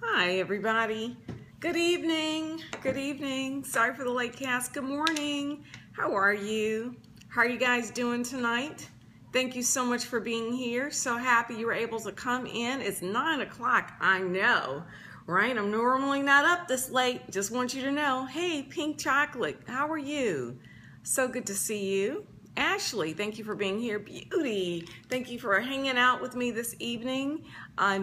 Hi, everybody. Good evening. Good evening. Sorry for the late cast. Good morning. How are you? How are you guys doing tonight? Thank you so much for being here. So happy you were able to come in. It's 9 o'clock. I know, right? I'm normally not up this late. Just want you to know. Hey, Pink Chocolate, how are you? So good to see you. Ashley, thank you for being here. Beauty, thank you for hanging out with me this evening.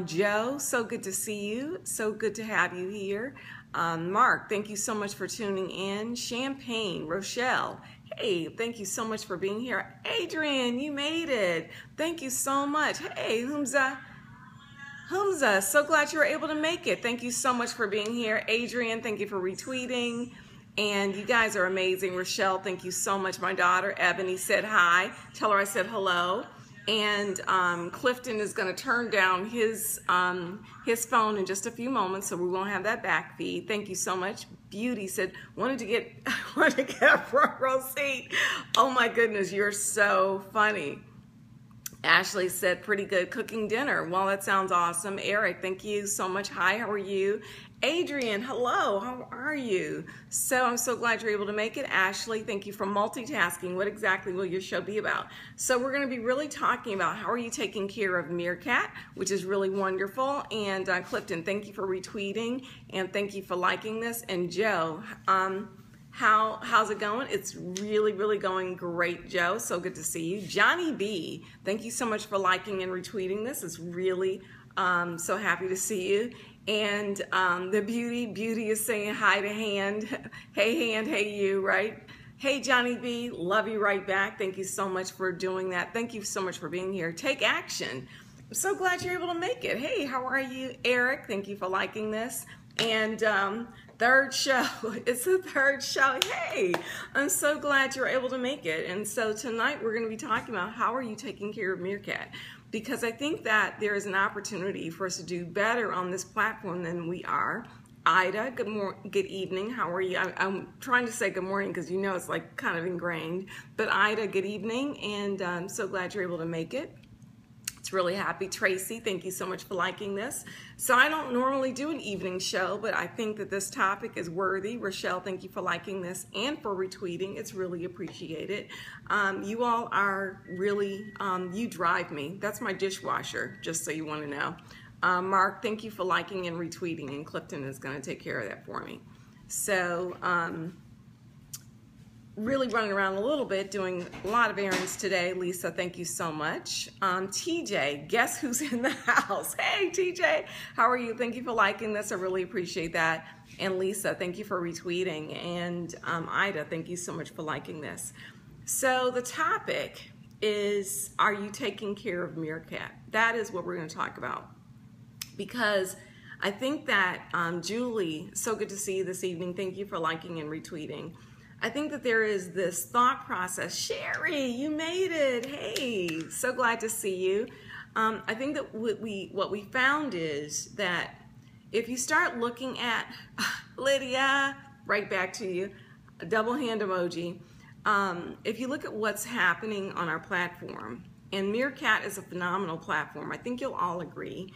Joe, so good to see you. So good to have you here. Mark, thank you so much for tuning in. Champagne, Rochelle, hey, thank you so much for being here. Adrian, you made it. Thank you so much. Hey, Humza, so glad you were able to make it. Thank you so much for being here. Adrian, thank you for retweeting. And you guys are amazing. Rochelle, thank you so much. My daughter, Ebony, said hi. Tell her I said hello. And Clifton is going to turn down his phone in just a few moments, so we won't have that back feed. Thank you so much. Beauty said, wanted to get a front row seat. Oh my goodness, you're so funny. Ashley said, pretty good cooking dinner. Well, that sounds awesome. Eric, thank you so much. Hi, how are you? Adrian, hello, how are you? So I'm so glad you're able to make it. Ashley, thank you for multitasking. What exactly will your show be about? So we're going to be really talking about how are you taking care of Meerkat, which is really wonderful. And Clifton, thank you for retweeting and thank you for liking this. And Joe, how's it going? It's really going great, Joe. So good to see you. Johnny B, thank you so much for liking and retweeting this. It's really so happy to see you. And the beauty is saying hi to Hand. Hey Hand, hey you, right? Hey Johnny B, love you right back. Thank you so much for doing that. Thank you so much for being here. Take action. I'm so glad you're able to make it. Hey, how are you? Eric, thank you for liking this. And third show, it's the third show. Hey, I'm so glad you're able to make it. And so tonight we're going to be talking about how are you taking care of Meerkat? Because I think that there is an opportunity for us to do better on this platform than we are. Ida, good evening. How are you? I'm trying to say good morning because you know it's like kind of ingrained. But Ida, good evening, and I'm so glad you're able to make it. It's really happy. Tracy, thank you so much for liking this. So I don't normally do an evening show, but I think that this topic is worthy. Rochelle, thank you for liking this and for retweeting. It's really appreciated. You all are really, you drive me. That's my dishwasher, just so you want to know. Mark, thank you for liking and retweeting, and Clifton is going to take care of that for me. So, really running around a little bit, doing a lot of errands today. Lisa, thank you so much. TJ, guess who's in the house? Hey, TJ, how are you? Thank you for liking this. I really appreciate that. And Lisa, thank you for retweeting. And Ida, thank you so much for liking this. So the topic is, are you taking care of Meerkat? That is what we're going to talk about. Because I think that, Julie, so good to see you this evening. Thank you for liking and retweeting. I think that there is this thought process. Sherry, you made it. Hey, so glad to see you. I think that what we found is that if you start looking at, Lydia, right back to you, a double hand emoji. If you look at what's happening on our platform, and Meerkat is a phenomenal platform, I think you'll all agree.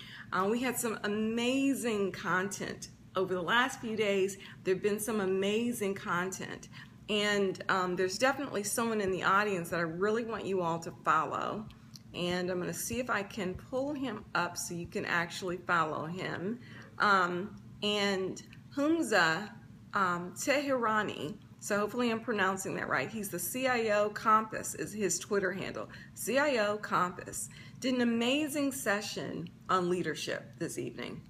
We had some amazing content over the last few days. There have been some amazing content. And there's definitely someone in the audience that I really want you all to follow. And I'm going to see if I can pull him up so you can actually follow him. And Humza Teherani, so hopefully I'm pronouncing that right. He's the CIO Compass is his Twitter handle. CIO Compass did an amazing session on leadership this evening.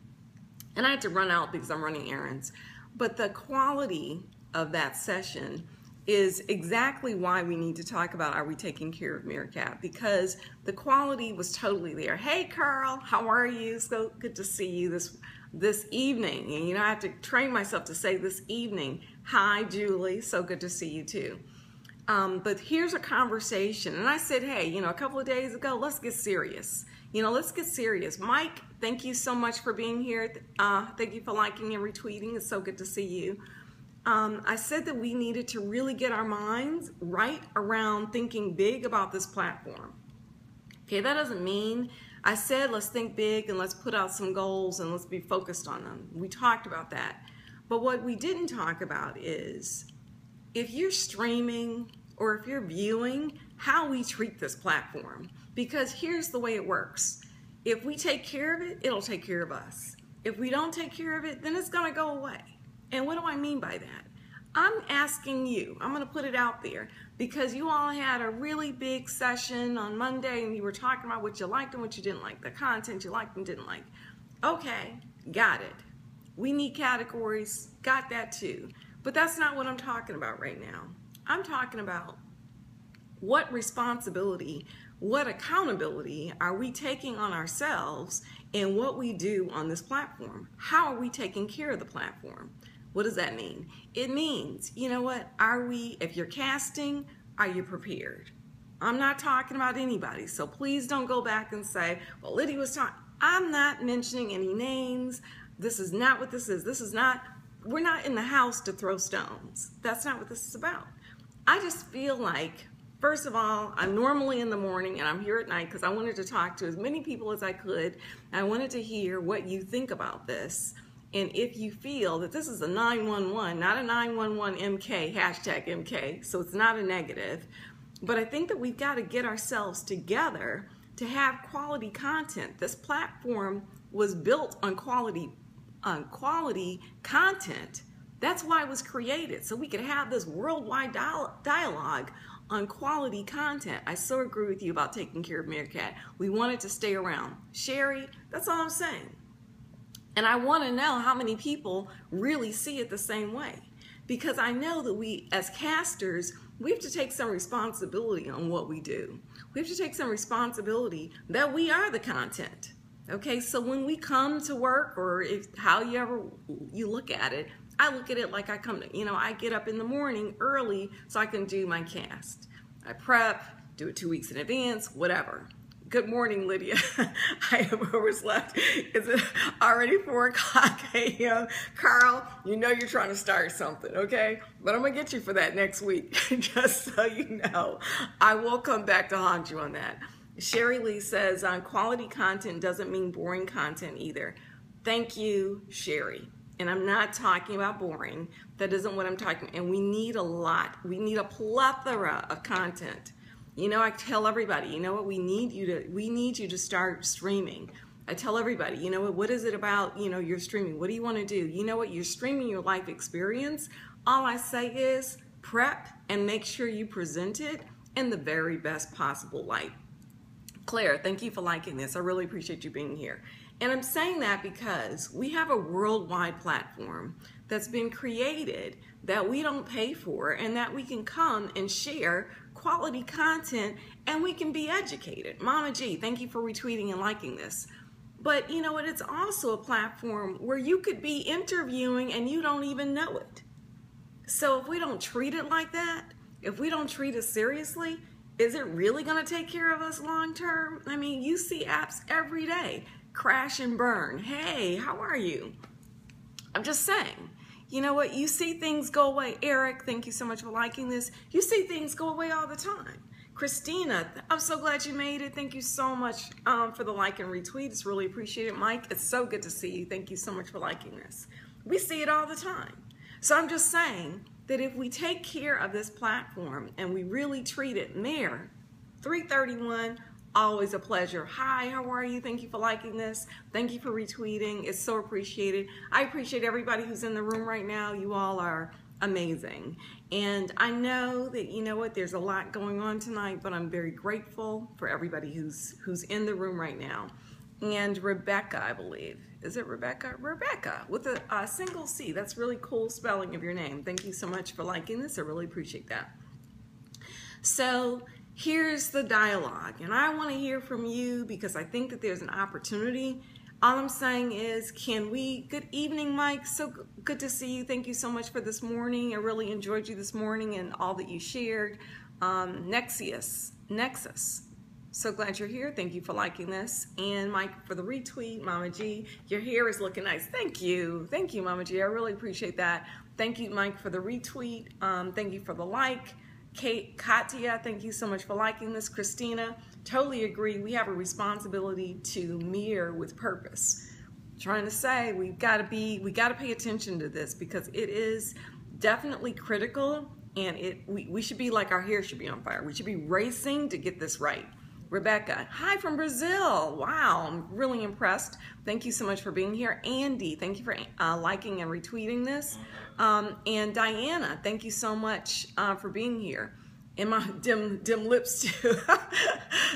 And I had to run out because I'm running errands. But the quality of that session is exactly why we need to talk about are we taking care of Meerkat, because the quality was totally there. Hey Carl, how are you? So good to see you this evening. And you know, I have to train myself to say this evening. Hi Julie, so good to see you too. But here's a conversation, and I said, hey, you know, a couple of days ago, let's get serious. You know, let's get serious. Mike, thank you so much for being here. Thank you for liking and retweeting. It's so good to see you. I said that we needed to really get our minds right around thinking big about this platform. Okay, that doesn't mean I said let's think big and let's put out some goals and let's be focused on them. We talked about that. But what we didn't talk about is if you're streaming or if you're viewing, how we treat this platform. Because here's the way it works. If we take care of it, it'll take care of us. If we don't take care of it, then it's going to go away. And what do I mean by that? I'm asking you, I'm going to put it out there, because you all had a really big session on Monday and you were talking about what you liked and what you didn't like, the content you liked and didn't like. Okay, got it. We need categories, got that too. But that's not what I'm talking about right now. I'm talking about what responsibility, what accountability are we taking on ourselves in what we do on this platform? How are we taking care of the platform? What does that mean? It means, you know what, if you're casting, are you prepared? I'm not talking about anybody, so please don't go back and say, well, Lydia was talking. I'm not mentioning any names. This is not what this is. We're not in the house to throw stones. That's not what this is about. I just feel like, first of all, I'm normally in the morning and I'm here at night because I wanted to talk to as many people as I could. I wanted to hear what you think about this. And if you feel that this is a 911, not a 911 MK, hashtag MK, so it's not a negative, but I think that we've got to get ourselves together to have quality content. This platform was built on quality content. That's why it was created, so we could have this worldwide dialogue on quality content. I so agree with you about taking care of Meerkat. We want it to stay around. Sherry, that's all I'm saying. And I want to know how many people really see it the same way. Because I know that we, as casters, we have to take some responsibility on what we do. We have to take some responsibility that we are the content. Okay, so when we come to work, or however you look at it, I look at it like I come to, I get up in the morning early so I can do my cast. I prep, do it 2 weeks in advance, whatever. Good morning, Lydia. I have overslept. Is it already 4 o'clock a.m.? Carl, you know you're trying to start something, okay? But I'm going to get you for that next week, just so you know. I will come back to haunt you on that. Sherry Lee says, quality content doesn't mean boring content either. Thank you, Sherry. And I'm not talking about boring. That isn't what I'm talking about. And we need a lot. We need a plethora of content. I tell everybody, we need you to start streaming. I tell everybody, what is it about, your streaming? What do you want to do? You know what? You're streaming your life experience. All I say is prep and make sure you present it in the very best possible light. Claire, thank you for liking this. I really appreciate you being here. And I'm saying that because we have a worldwide platform that's been created that we don't pay for, and that we can come and share quality content and we can be educated. Mama G, thank you for retweeting and liking this. But you know what? It's also a platform where you could be interviewing and you don't even know it. So if we don't treat it like that, if we don't treat it seriously, is it really going to take care of us long term? I mean, you see apps every day crash and burn. Hey, how are you? I'm just saying. You know what? You see things go away. Eric, thank you so much for liking this. You see things go away all the time. Christina, I'm so glad you made it. Thank you so much for the like and retweet. It's really appreciated. Mike, it's so good to see you. Thank you so much for liking this. We see it all the time. So I'm just saying that if we take care of this platform and we really treat it, Mayor, 331, always a pleasure. Hi, how are you? Thank you for liking this. Thank you for retweeting. It's so appreciated. I appreciate everybody who's in the room right now. You all are amazing. And I know that, there's a lot going on tonight, but I'm very grateful for everybody who's in the room right now. And Rebecca, I believe. Is it Rebecca? Rebecca with a single C. That's really cool spelling of your name. Thank you so much for liking this. I really appreciate that. So here's the dialogue, and I want to hear from you because I think that there's an opportunity. All I'm saying is, good evening, Mike. So good to see you. Thank you so much for this morning. I really enjoyed you this morning and all that you shared. Nexus. So glad you're here. Thank you for liking this. And Mike for the retweet. Mama G, your hair is looking nice. Thank you. Thank you, Mama G. I really appreciate that. Thank you, Mike, for the retweet. Thank you for the like. Katya, thank you so much for liking this. Christina, Totally agree. We have a responsibility to mirror with purpose. Trying to say we got to pay attention to this because it is definitely critical, and we should be like our hair should be on fire. We should be racing to get this right. Rebecca, hi from Brazil. Wow, I'm really impressed. Thank you so much for being here. Andy, thank you for liking and retweeting this. And Diana, thank you so much for being here. And my dim lips too.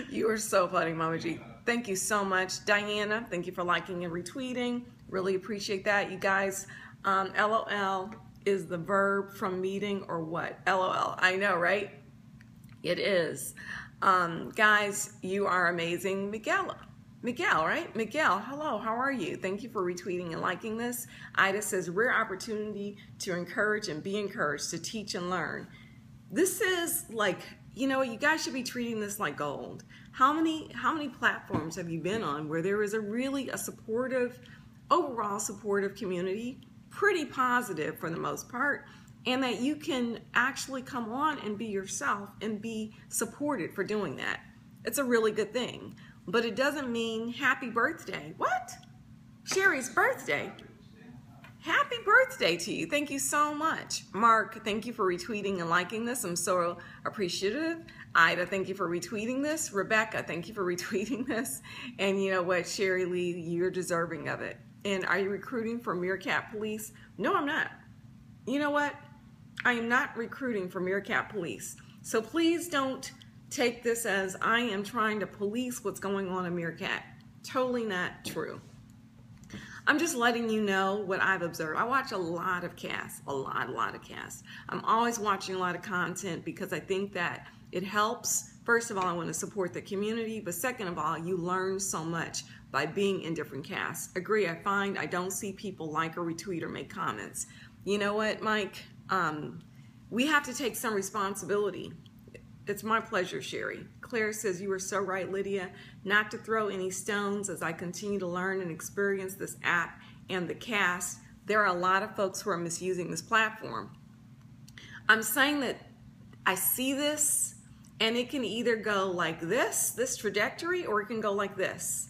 You are so funny, Mama G. Thank you so much. Diana, thank you for liking and retweeting. Really appreciate that. You guys, LOL is the verb from meeting or what? LOL, I know, right? It is. Guys, you are amazing. Miguel, right? Miguel, hello, how are you? Thank you for retweeting and liking this. Ida says, rare opportunity to encourage and be encouraged, to teach and learn. This is like, you know, you guys should be treating this like gold. How many platforms have you been on where there is a supportive, overall supportive community, pretty positive for the most part, and that you can actually come on and be yourself and be supported for doing that? It's a really good thing. But it doesn't mean happy birthday. What? Sherry's birthday. Happy birthday to you. Thank you so much. Mark, thank you for retweeting and liking this. I'm so appreciative. Ida, thank you for retweeting this. Rebecca, thank you for retweeting this. And you know what, Sherry Lee, you're deserving of it. And are you recruiting for Meerkat Police? No, I'm not. You know what? I am not recruiting for Meerkat Police. So please don't take this as I am trying to police what's going on in Meerkat. Totally not true. I'm just letting you know what I've observed. I watch a lot of casts, a lot of casts. I'm always watching a lot of content because I think that it helps. First of all, I want to support the community, but second of all, you learn so much by being in different casts. Agree, I find I don't see people like or retweet or make comments. You know what, Mike? We have to take some responsibility. It's my pleasure, Sherry. Claire says, you are so right, Lydia, not to throw any stones as I continue to learn and experience this app and the cast. There are a lot of folks who are misusing this platform. I'm saying that I see this, and it can either go like this trajectory, or it can go like this.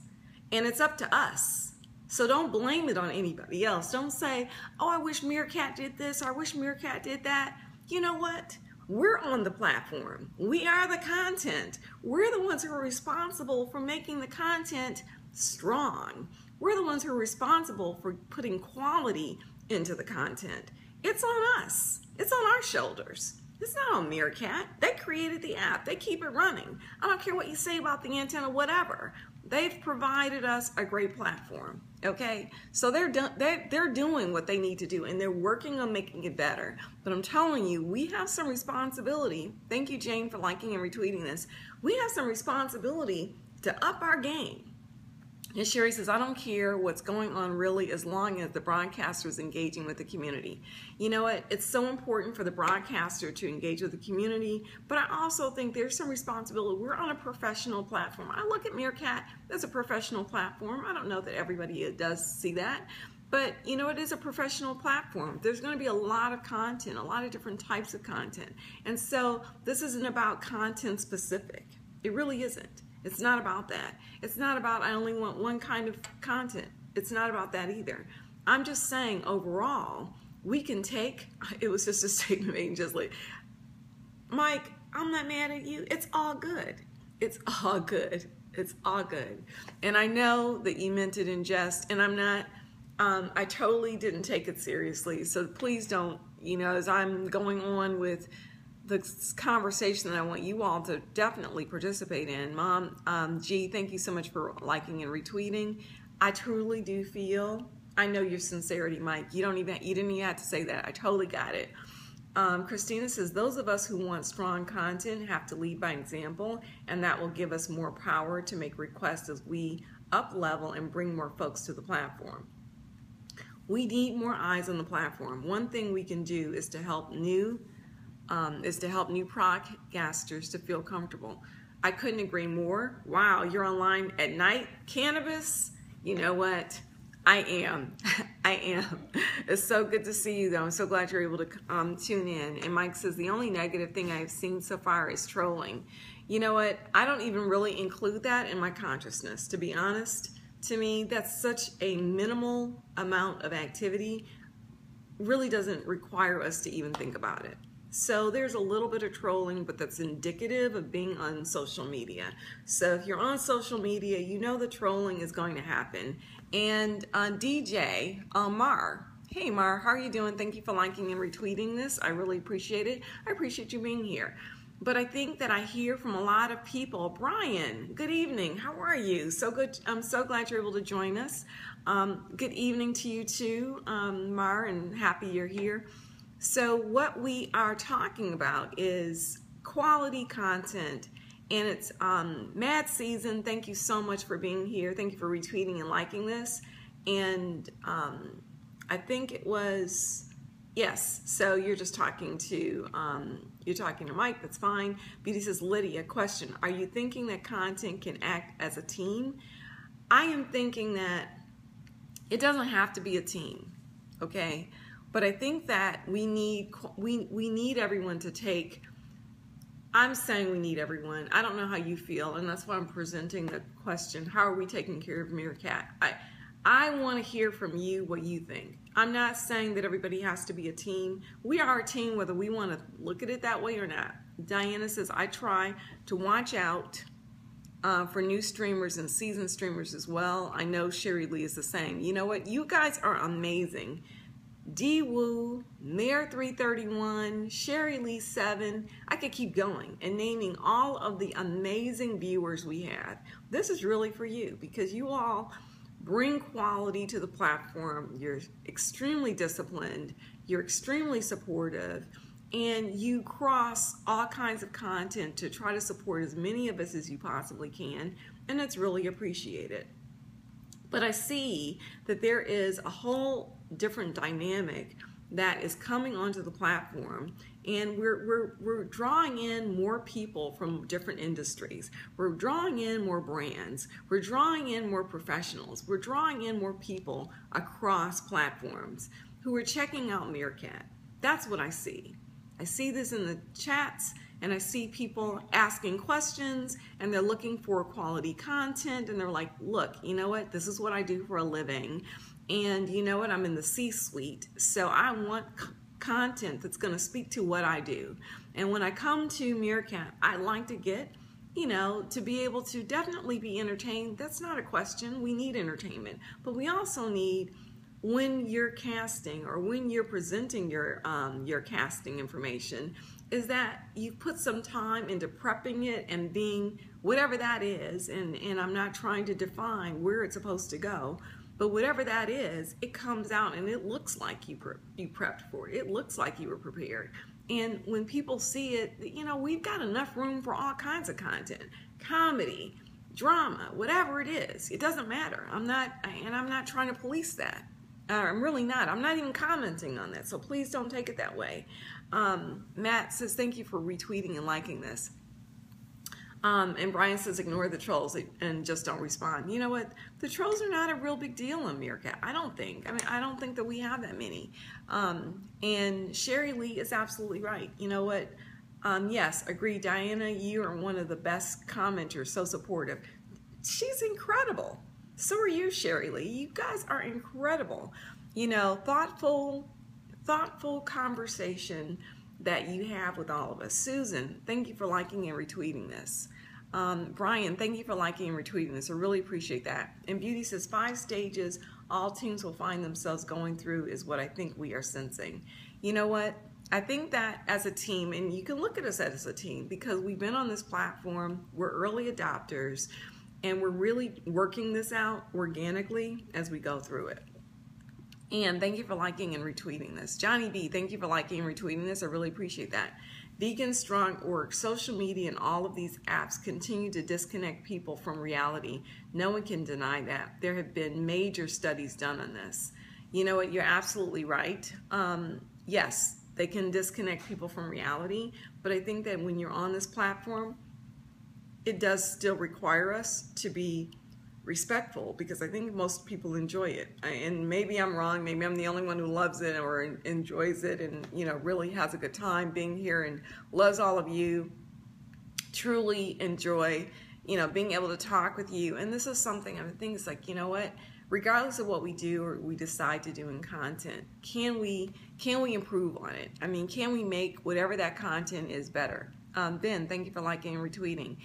And it's up to us. So don't blame it on anybody else. Don't say, oh, I wish Meerkat did this, or I wish Meerkat did that. You know what? We're on the platform. We are the content. We're the ones who are responsible for making the content strong. We're the ones who are responsible for putting quality into the content. It's on us. It's on our shoulders. It's not on Meerkat. They created the app. They keep it running. I don't care what you say about the antenna, whatever. They've provided us a great platform, okay? So they're doing what they need to do, and they're working on making it better. But I'm telling you, we have some responsibility. Thank you, Jane, for liking and retweeting this. We have some responsibility to up our game. And Sherry says, I don't care what's going on really as long as the broadcaster is engaging with the community. You know what? It's so important for the broadcaster to engage with the community, but I also think there's some responsibility. We're on a professional platform. I look at Meerkat as a professional platform. I don't know that everybody does see that, but you know, it is a professional platform. There's going to be a lot of content, a lot of different types of content. And so this isn't about content specific. It really isn't. It's not about that. It's not about I only want one kind of content. It's not about that either. I'm just saying overall, we can take, it was just a statement made just like, Mike, I'm not mad at you. It's all good. It's all good. It's all good. And I know that you meant it in jest, and I'm not, I totally didn't take it seriously. So please don't, you know, as I'm going on with the conversation that I want you all to definitely participate in. Mom, G, thank you so much for liking and retweeting. I truly do feel, I know your sincerity, Mike. You didn't even have to say that. I totally got it. Christina says, those of us who want strong content have to lead by example, and that will give us more power to make requests as we up level and bring more folks to the platform. We need more eyes on the platform. One thing we can do is to help new podcasters to feel comfortable. I couldn't agree more. Wow, you're online at night. Cannabis? You know what? I am. I am. It's so good to see you, though. I'm so glad you're able to tune in. And Mike says, the only negative thing I've seen so far is trolling. You know what? I don't even really include that in my consciousness, to be honest. To me, that's such a minimal amount of activity, really doesn't require us to even think about it. So there's a little bit of trolling, but that's indicative of being on social media. So if you're on social media, you know the trolling is going to happen. And DJ, Mar, hey Mar, how are you doing? Thank you for liking and retweeting this. I really appreciate it. I appreciate you being here. But I think that I hear from a lot of people. Brian, good evening. How are you? So good. I'm so glad you're able to join us. Good evening to you too, Mar, and happy you're here. So what we are talking about is quality content, and it's mad season. Thank you so much for being here. Thank you for retweeting and liking this. And I think it was, yes, so you're just talking to, Mike, that's fine. Beauty says, Lydia, question, are you thinking that content can act as a team? I am thinking that it doesn't have to be a team, okay? But I think that we need everyone to take, I'm saying we need everyone. I don't know how you feel, and that's why I'm presenting the question, how are we taking care of Meerkat? I want to hear from you what you think. I'm not saying that everybody has to be a team. We are a team whether we want to look at it that way or not. Diana says, I try to watch out for new streamers and seasoned streamers as well. I know Sherry Lee is the same. You know what? You guys are amazing. D-Woo, Mayor 331, Sherry Lee 7. I could keep going and naming all of the amazing viewers we have. This is really for you because you all bring quality to the platform. You're extremely disciplined, you're extremely supportive, and you cross all kinds of content to try to support as many of us as you possibly can, and it's really appreciated. But I see that there is a whole different dynamic that is coming onto the platform, and we're drawing in more people from different industries. We're drawing in more brands. We're drawing in more professionals. We're drawing in more people across platforms who are checking out Meerkat. That's what I see. I see this in the chats, and I see people asking questions, and they're looking for quality content, and they're like, look, you know what? This is what I do for a living. And you know what, I'm in the C-suite, so I want content that's going to speak to what I do. And when I come to Meerkat, I like to get, you know, to be able to definitely be entertained. That's not a question. We need entertainment. But we also need, when you're casting or when you're presenting your casting information, is that you put some time into prepping it and being whatever that is. And I'm not trying to define where it's supposed to go. But whatever that is, it comes out and it looks like you prepped for it. It looks like you were prepared. And when people see it, you know, we've got enough room for all kinds of content. Comedy, drama, whatever it is. It doesn't matter. I'm not trying to police that. I'm really not. I'm not even commenting on that. So please don't take it that way. Matt says, thank you for retweeting and liking this. And Brian says, ignore the trolls and just don't respond. You know what? The trolls are not a real big deal on Meerkat. I don't think. I mean, I don't think that we have that many. And Sherry Lee is absolutely right. You know what? Yes, agree. Diana, you are one of the best commenters, so supportive. She's incredible. So are you, Sherry Lee. You guys are incredible. You know, thoughtful conversation that you have with all of us. Susan, thank you for liking and retweeting this. Brian, thank you for liking and retweeting this. I really appreciate that. And Beauty says, 5 stages all teams will find themselves going through is what I think we are sensing. You know what? I think that as a team, and you can look at us as a team because we've been on this platform, we're early adopters, and we're really working this out organically as we go through it. And thank you for liking and retweeting this. Johnny B, thank you for liking and retweeting this. I really appreciate that. Vegan Strong Org, social media and all of these apps continue to disconnect people from reality. No one can deny that. There have been major studies done on this. You know what? You're absolutely right. Yes, they can disconnect people from reality, but I think that when you're on this platform, it does still require us to be respectful because I think most people enjoy it. And maybe I'm wrong. Maybe I'm the only one who loves it or enjoys it and, you know, really has a good time being here and loves all of you. truly enjoy, being able to talk with you. And this is something, I think it's like, you know what, regardless of what we do or we decide to do in content, can we improve on it? I mean, can we make whatever that content is better? Ben, thank you for liking and retweeting.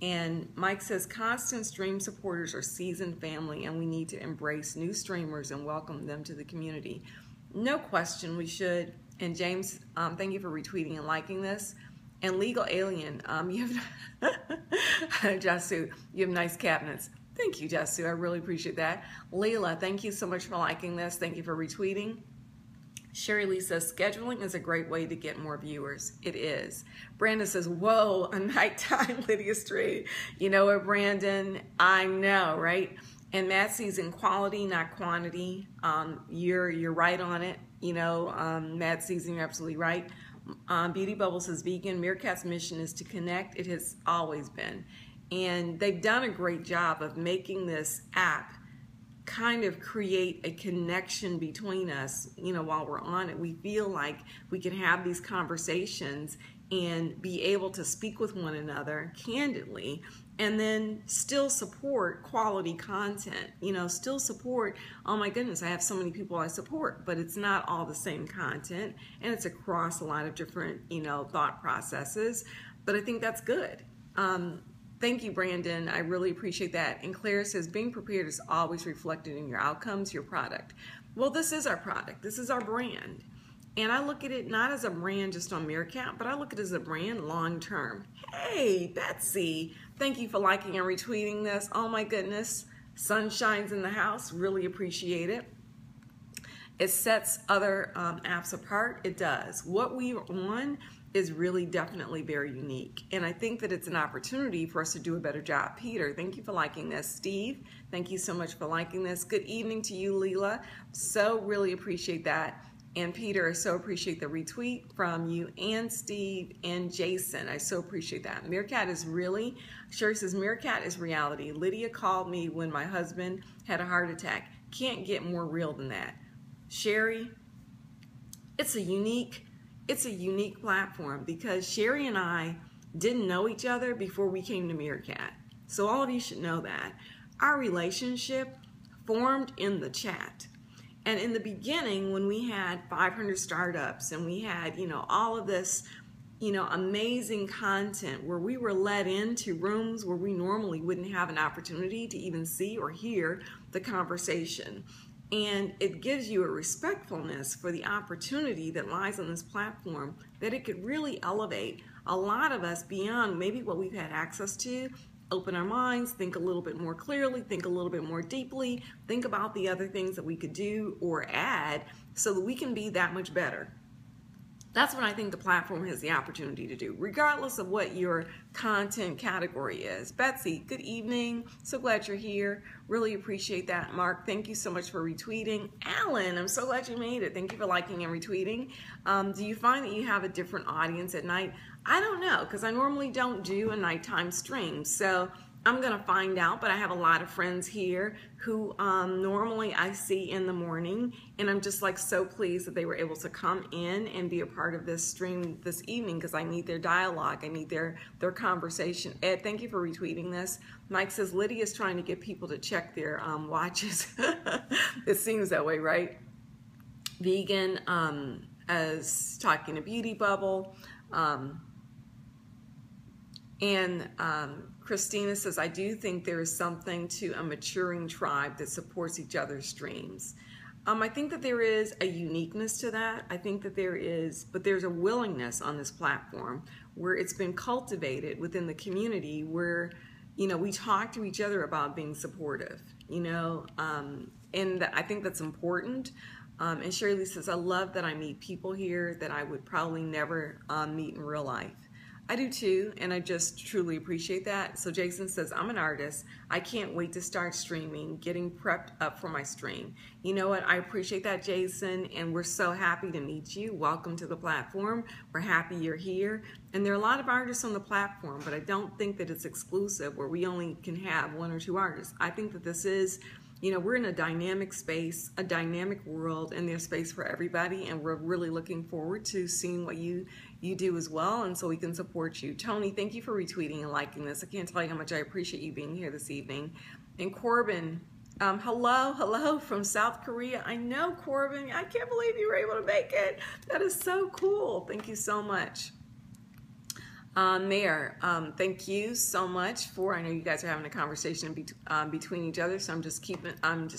And Mike says, constant stream supporters are seasoned family, and we need to embrace new streamers and welcome them to the community. No question, we should. And James, thank you for retweeting and liking this. And Legal Alien, you have, Jasu, you have nice cabinets. Thank you, Jasu, I really appreciate that. Leila, thank you so much for liking this. Thank you for retweeting. Sherry Lee says, scheduling is a great way to get more viewers. It is. Brandon says, whoa, a nighttime Lydia stream. You know what, Brandon? I know, right? And Matt sees in quality, not quantity. You're right on it. Matt sees, you're absolutely right. Beauty Bubble says, vegan. Meerkat's mission is to connect. It has always been. And they've done a great job of making this app kind of create a connection between us, while we're on it. We feel like we can have these conversations and be able to speak with one another candidly, and then still support quality content, still support, oh my goodness, I have so many people I support, but it's not all the same content, and it's across a lot of different, thought processes, but I think that's good. Thank you, Brandon. I really appreciate that. And Claire says, being prepared is always reflected in your outcomes, your product. Well, this is our product. This is our brand. And I look at it not as a brand just on Meerkat, but I look at it as a brand long term. Hey, Betsy, thank you for liking and retweeting this. Oh my goodness. Sun shines in the house. Really appreciate it. It sets other apps apart. It does. What we are on is really definitely very unique. And I think that it's an opportunity for us to do a better job. Peter, thank you for liking this. Steve, thank you so much for liking this. Good evening to you, Leela. So really appreciate that. And Peter, I so appreciate the retweet from you and Steve and Jason. I so appreciate that. Meerkat is really, Sherry says, Meerkat is reality. Lydia called me when my husband had a heart attack. Can't get more real than that. Sherry, it's a unique platform because Sherry and I didn't know each other before we came to Meerkat. So all of you should know that. Our relationship formed in the chat. And in the beginning, when we had 500 startups and we had, all of this, amazing content where we were led into rooms where we normally wouldn't have an opportunity to even see or hear the conversation. And it gives you a respectfulness for the opportunity that lies on this platform that it could really elevate a lot of us beyond maybe what we've had access to, open our minds, think a little bit more clearly, think a little bit more deeply, think about the other things that we could do or add so that we can be that much better. That's what I think the platform has the opportunity to do, regardless of what your content category is. Betsy, good evening. So glad you're here. Really appreciate that. Mark, thank you so much for retweeting. Alan, I'm so glad you made it. Thank you for liking and retweeting. Do you find that you have a different audience at night? I don't know, because I normally don't do a nighttime stream. So I'm going to find out, but I have a lot of friends here who normally I see in the morning, and I'm just like so pleased that they were able to come in and be a part of this stream this evening because I need their dialogue, I need their conversation. Ed, thank you for retweeting this. Mike says, Lydia's trying to get people to check their watches. It seems that way, right? Vegan, as talking to Beauty Bubble, and Christina says, I do think there is something to a maturing tribe that supports each other's streams. I think that there is a uniqueness to that. I think that there is, but there's a willingness on this platform where it's been cultivated within the community where, we talk to each other about being supportive, and I think that's important. And Shirley says, I love that I meet people here that I would probably never meet in real life. I do too, and I just truly appreciate that. So Jason says, I'm an artist. I can't wait to start streaming, getting prepped up for my stream. You know what? I appreciate that, Jason, and we're so happy to meet you. Welcome to the platform. We're happy you're here. And there are a lot of artists on the platform, but I don't think that it's exclusive where we only can have one or two artists. I think that this is You know, we're in a dynamic space, a dynamic world, and there's space for everybody, and we're really looking forward to seeing what you do as well, and so we can support you. Tony, thank you for retweeting and liking this. I can't tell you how much I appreciate you being here this evening. And Corbin, hello from South Korea. I know, Corbin, I can't believe you were able to make it. That is so cool. Thank you so much. Mayor, thank you so much for, I know you guys are having a conversation between each other, so I'm just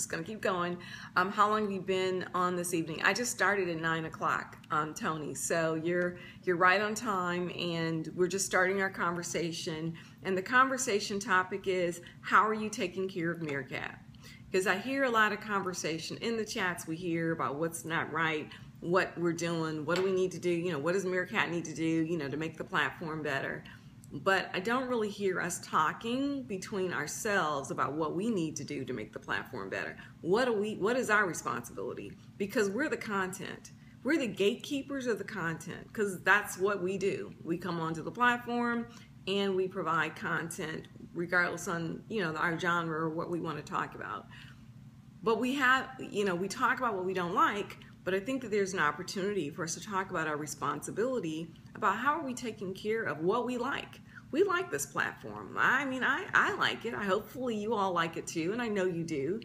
going to keep going. How long have you been on this evening? I just started at 9 o'clock, Tony, so you're right on time, and we're just starting our conversation, and the conversation topic is, how are you taking care of Meerkat? Because I hear a lot of conversation in the chats. We hear about what's not right, what we're doing, what do we need to do, you know, what does Meerkat need to do, you know, to make the platform better. But I don't really hear us talking between ourselves about what we need to do to make the platform better. What is our responsibility? Because we're the content. We're the gatekeepers of the content, because that's what we do. We come onto the platform and we provide content regardless on, you know, our genre or what we want to talk about. But we have, you know, we talk about what we don't like, but I think that there's an opportunity for us to talk about our responsibility about how are we taking care of what we like. We like this platform. I mean, I like it. Hopefully you all like it too, and I know you do.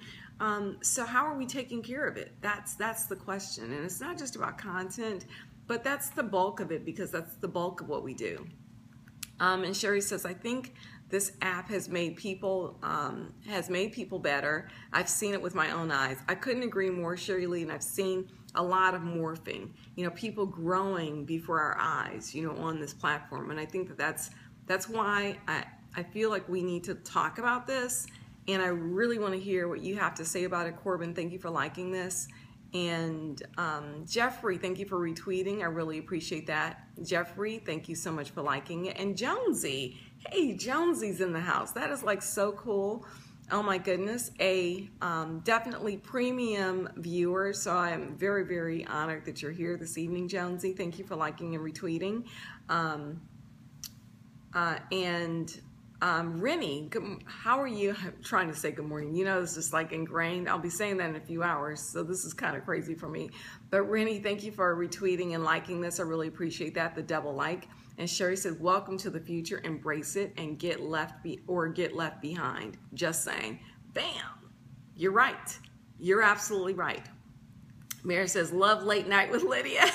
So how are we taking care of it? That's the question. And it's not just about content, but that's the bulk of it, because that's the bulk of what we do. And Sherry says, I think this app has made people better. I've seen it with my own eyes. I couldn't agree more, Sherry Lee, and I've seen a lot of morphing, you know, people growing before our eyes, you know, on this platform. And I think that that's why I feel like we need to talk about this, and I really want to hear what you have to say about it. Corbin, thank you for liking this. And Jeffrey, thank you for retweeting. I really appreciate that. Jeffrey, thank you so much for liking it. And Jonesy, hey, Jonesy's in the house. That is like so cool. Oh my goodness, a definitely premium viewer. So I am very, very honored that you're here this evening, Jonesy. Thank you for liking and retweeting. Rennie, how are you? I'm trying to say good morning. You know, it's just like ingrained. I'll be saying that in a few hours, so this is kind of crazy for me. But Rennie, thank you for retweeting and liking this. I really appreciate that, the double like. And Sherry said, welcome to the future, embrace it, and get left behind. Just saying. Bam! You're right. You're absolutely right. Mary says, love late night with Lydia.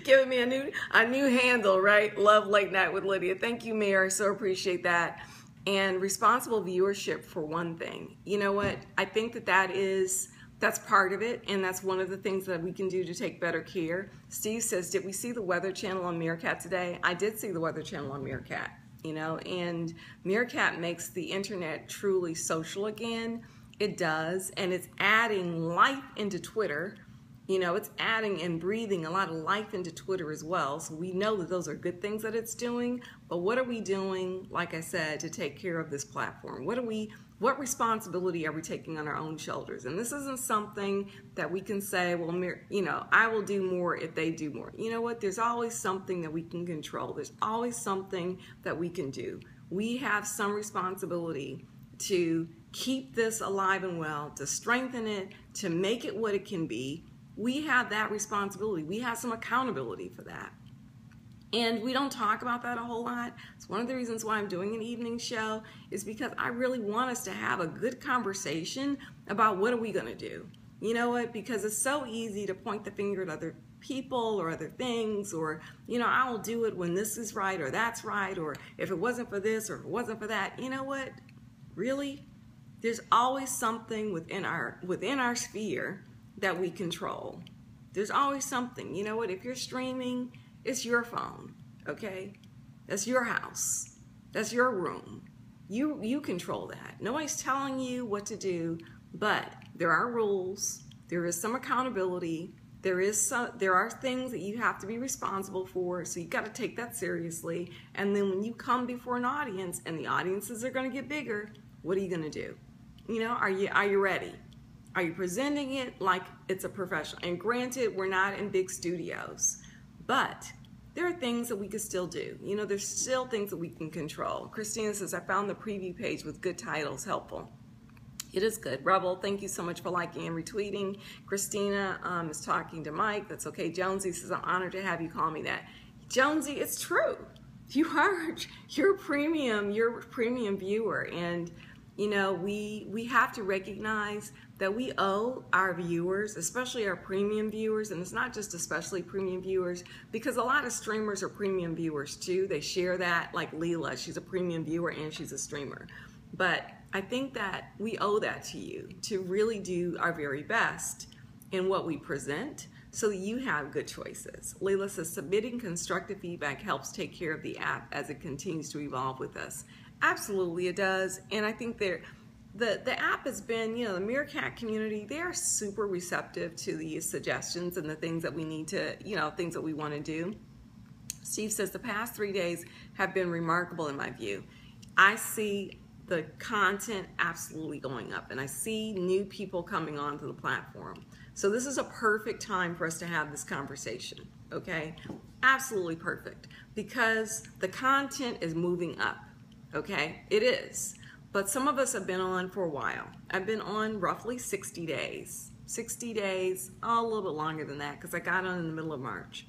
Giving me a new handle, right? Love late night with Lydia. Thank you, Mary. So appreciate that. And responsible viewership, for one thing. You know what? I think that's part of it, and that's one of the things that we can do to take better care. Steve says, did we see the Weather Channel on Meerkat today? I did see the Weather Channel on Meerkat, you know, and Meerkat makes the internet truly social again. It does, and it's adding life into Twitter. You know, it's adding and breathing a lot of life into Twitter as well. So we know that those are good things that it's doing. But what are we doing, like I said, to take care of this platform? What responsibility are we taking on our own shoulders? And this isn't something that we can say, well, you know, I will do more if they do more. You know what? There's always something that we can control. There's always something that we can do. We have some responsibility to keep this alive and well, to strengthen it, to make it what it can be. We have that responsibility. We have some accountability for that. And we don't talk about that a whole lot. It's one of the reasons why I'm doing an evening show, is because I really want us to have a good conversation about what are we going to do. You know what? Because it's so easy to point the finger at other people or other things, or, you know, I will do it when this is right or that's right, or if it wasn't for this or if it wasn't for that. You know what? Really? There's always something within our sphere that we control. There's always something. You know what? If you're streaming, it's your phone, okay? That's your house. That's your room. You control that. Nobody's telling you what to do, but there are rules. There is some accountability. There are things that you have to be responsible for, so you got to take that seriously. And then when you come before an audience, and the audiences are going to get bigger, what are you going to do? You know, are you ready? Are you presenting it like it's a professional? And granted, we're not in big studios, but there are things that we could still do. You know, there's still things that we can control. Christina says, I found the preview page with good titles helpful. It is good. Rebel, thank you so much for liking and retweeting. Christina is talking to Mike. That's okay. Jonesy says, I'm honored to have you call me that. Jonesy, it's true. You're a premium viewer. And, you know, we have to recognize that we owe our viewers, especially our premium viewers, and it's not just especially premium viewers, because a lot of streamers are premium viewers too. They share that, like Leela, she's a premium viewer and she's a streamer. But I think that we owe that to you, to really do our very best in what we present so that you have good choices. Leila says, submitting constructive feedback helps take care of the app as it continues to evolve with us. Absolutely it does. And I think the app has been, you know, the Meerkat community, they are super receptive to the suggestions and the things that we need to, you know, things that we want to do. Steve says, the past 3 days have been remarkable in my view. I see the content absolutely going up, and I see new people coming onto the platform. So this is a perfect time for us to have this conversation, okay? Absolutely perfect, because the content is moving up, okay? It is. But some of us have been on for a while. I've been on roughly 60 days. 60 days, a little bit longer than that, because I got on in the middle of March.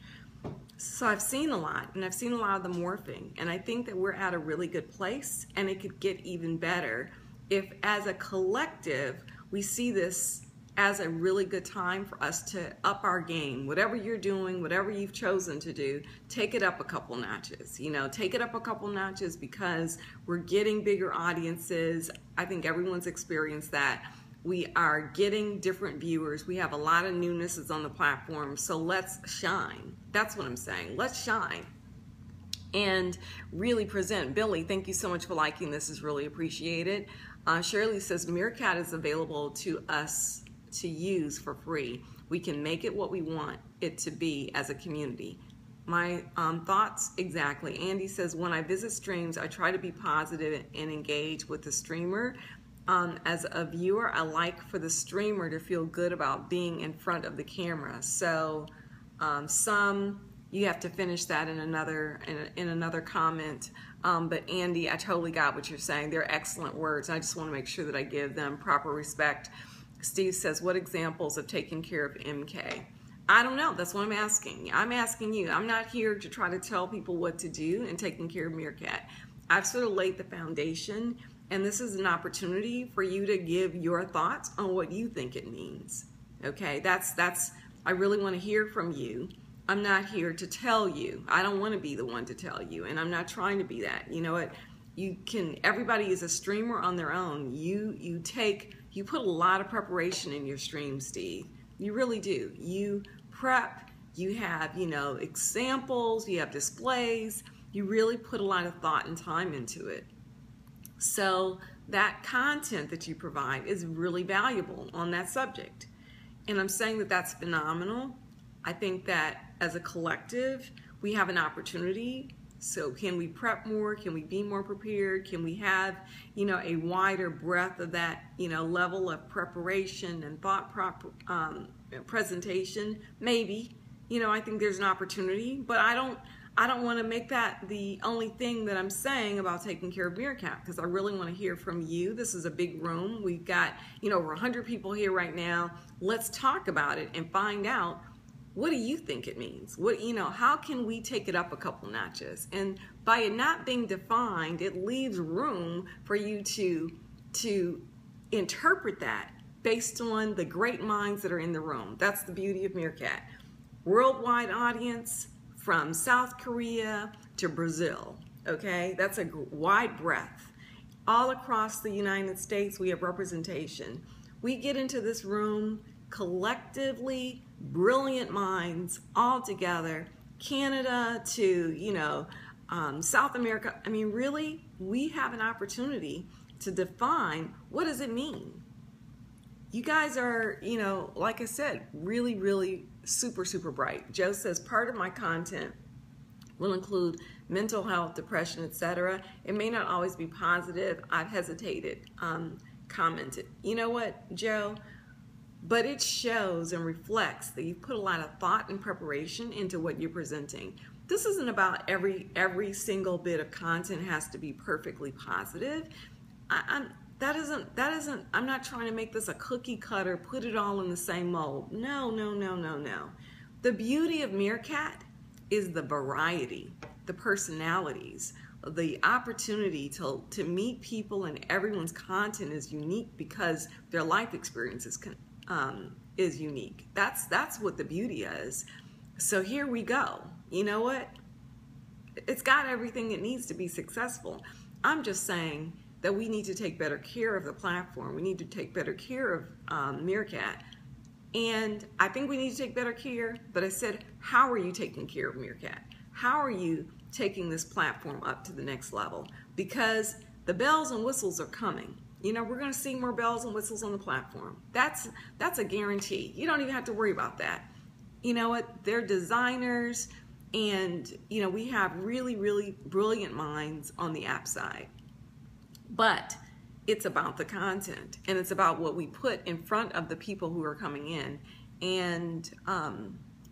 So I've seen a lot, and I've seen a lot of the morphing, and I think that we're at a really good place, and it could get even better if, as a collective, we see this as a really good time for us to up our game. Whatever you're doing, whatever you've chosen to do, take it up a couple notches. You know, take it up a couple notches, because we're getting bigger audiences. I think everyone's experienced that. We are getting different viewers. We have a lot of newnesses on the platform, so let's shine. That's what I'm saying. Let's shine and really present. Billy, thank you so much for liking this. Is really appreciated. Shirley says, Meerkat is available to us to use for free. We can make it what we want it to be as a community. My thoughts exactly. Andy says, when I visit streams, I try to be positive and engage with the streamer. As a viewer, I like for the streamer to feel good about being in front of the camera. So you have to finish that in another comment. But Andy, I totally got what you're saying. They're excellent words. I just want to make sure that I give them proper respect. Steve says, what examples of taking care of MK? I don't know. That's what I'm asking. I'm asking you. I'm not here to try to tell people what to do in taking care of Meerkat. I've sort of laid the foundation, and this is an opportunity for you to give your thoughts on what you think it means. Okay, I really want to hear from you. I'm not here to tell you. I don't want to be the one to tell you, and I'm not trying to be that. You know what? Everybody is a streamer on their own. You put a lot of preparation in your stream, Steve. You really do. You prep, you have, you know, examples, you have displays. You really put a lot of thought and time into it. So that content that you provide is really valuable on that subject. And I'm saying that that's phenomenal. I think that as a collective, we have an opportunity. So can we prep more? Can we be more prepared? Can we have, you know, a wider breadth of that, you know, level of preparation and thought presentation? Maybe. You know, I think there's an opportunity, but I don't want to make that the only thing that I'm saying about taking care of Meerkat, because I really want to hear from you. This is a big room. We've got, you know, over 100 people here right now. Let's talk about it and find out, what do you think it means? What, you know, how can we take it up a couple notches? And by it not being defined, it leaves room for you to interpret that based on the great minds that are in the room. That's the beauty of Meerkat. Worldwide audience, from South Korea to Brazil, okay? That's a wide breadth. All across the United States, we have representation. We get into this room collectively, brilliant minds all together, Canada to, you know, South America. I mean, really, we have an opportunity to define, what does it mean? You guys are, you know, like I said, really, really super, super bright. Joe says, part of my content will include mental health, depression, etc. It may not always be positive. I've hesitated, commented. You know what, Joe? But it shows and reflects that you put a lot of thought and preparation into what you're presenting. This isn't about every single bit of content has to be perfectly positive. that isn't, I'm not trying to make this a cookie cutter, put it all in the same mold. No, no, no, no, no. The beauty of Meerkat is the variety, the personalities, the opportunity to meet people, and everyone's content is unique because their life experience is unique. That's what the beauty is. So here we go. You know what? It's got everything it needs to be successful. I'm just saying that we need to take better care of the platform. We need to take better care of Meerkat. And I think we need to take better care, but I said, how are you taking care of Meerkat? How are you taking this platform up to the next level? Because the bells and whistles are coming. You know, we're going to see more bells and whistles on the platform. That's a guarantee. You don't even have to worry about that. You know what? They're designers, and, you know, we have really, really brilliant minds on the app side. But it's about the content, and it's about what we put in front of the people who are coming in. And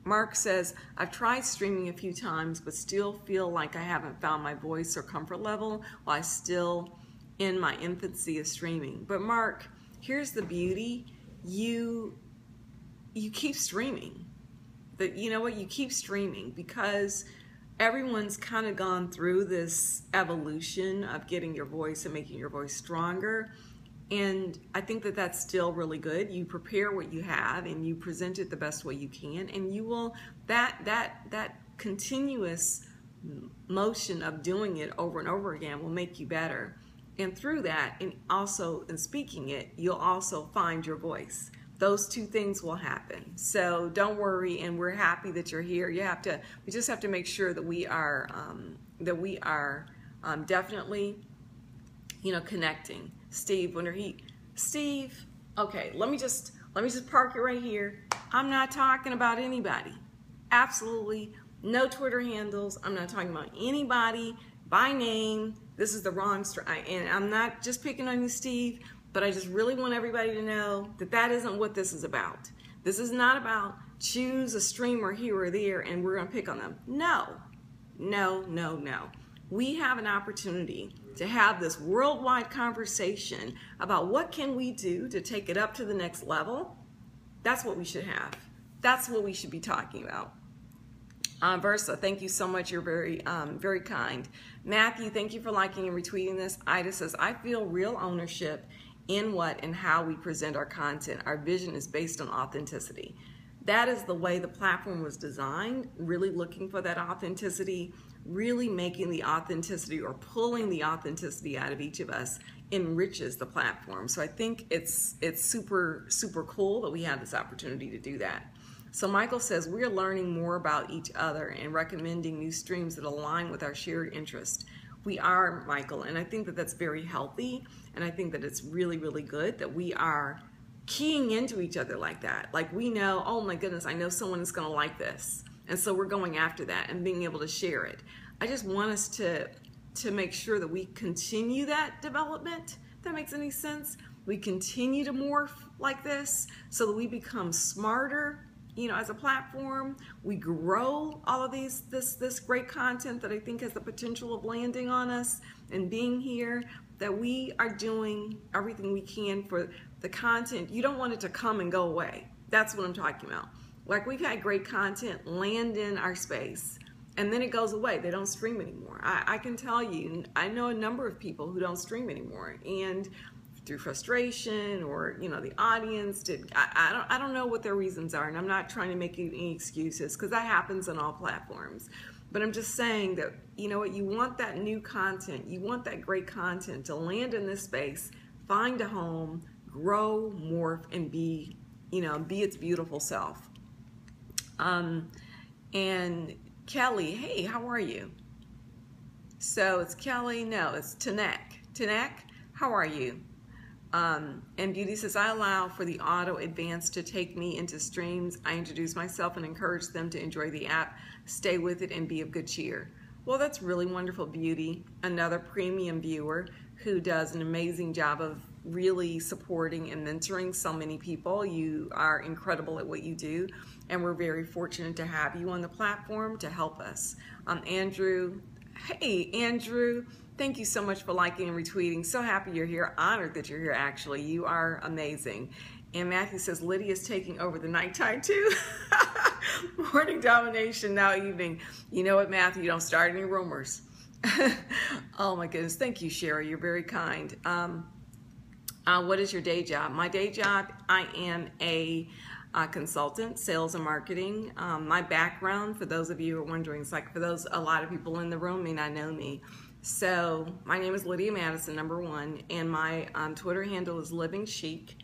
Mark says, I've tried streaming a few times, but still feel like I haven't found my voice or comfort level while I'm still in my infancy of streaming. But Mark, here's the beauty. You keep streaming. But you know what? You keep streaming because everyone's kind of gone through this evolution of getting your voice and making your voice stronger. And I think that that's still really good. You prepare what you have and you present it the best way you can, and you will, that continuous motion of doing it over and over again will make you better. And through that, and also in speaking it, you'll also find your voice. Those two things will happen. So don't worry, and we're happy that you're here. We just have to make sure that we are definitely, you know, connecting. Steve, Steve, okay, let me just park it right here. I'm not talking about anybody. Absolutely no Twitter handles. I'm not talking about anybody by name. This is the wrong and I'm not just picking on you, Steve, but I just really want everybody to know that that isn't what this is about. This is not about choose a streamer here or there and we're gonna pick on them. No, no, no, no. We have an opportunity to have this worldwide conversation about what can we do to take it up to the next level. That's what we should have. That's what we should be talking about. Versa, thank you so much. You're very, very kind. Matthew, thank you for liking and retweeting this. Ida says, I feel real ownership in what and how we present our content. Our vision is based on authenticity. That is the way the platform was designed, really looking for that authenticity, really making the authenticity or pulling the authenticity out of each of us enriches the platform. So I think it's super, super cool that we have this opportunity to do that. So Michael says, we're learning more about each other and recommending new streams that align with our shared interest. We are, Michael, and I think that that's very healthy, and I think that it's really, really good that we are keying into each other like that. Like we know, oh my goodness, I know someone is gonna like this. And so we're going after that and being able to share it. I just want us to make sure that we continue that development, if that makes any sense. We continue to morph like this so that we become smarter, you know, as a platform. We grow all of this great content that I think has the potential of landing on us and being here, that we are doing everything we can for the content. You don't want it to come and go away. That's what I'm talking about. Like we've had great content land in our space and then it goes away. They don't stream anymore. I can tell you, I know a number of people who don't stream anymore, and through frustration or, you know, the audience did, I don't know what their reasons are, and I'm not trying to make any excuses because that happens on all platforms. But I'm just saying that, you know what, you want that new content, you want that great content to land in this space, find a home, grow, morph, and be, you know, be its beautiful self. And Kelly, hey, how are you? So it's Kelly, no, it's Tanek. Tanek, how are you? And Beauty says, I allow for the auto advance to take me into streams. I introduce myself and encourage them to enjoy the app, stay with it, and be of good cheer. Well, that's really wonderful, Beauty. Another premium viewer who does an amazing job of really supporting and mentoring so many people. You are incredible at what you do, and we're very fortunate to have you on the platform to help us. Andrew, hey, Andrew, Thank you so much for liking and retweeting. So happy you're here. Honored that you're here, actually. You are amazing. And Matthew says, Lydia's taking over the nighttime too. Morning domination, now evening. You know what, Matthew? Don't start any rumors. Oh my goodness. Thank you, Sherry. You're very kind. What is your day job? My day job, I am a consultant, sales and marketing. My background, for those of you who are wondering, it's like for those, a lot of people in the room may not know me. So my name is Lydia Madison, #1, and my Twitter handle is Living Chic,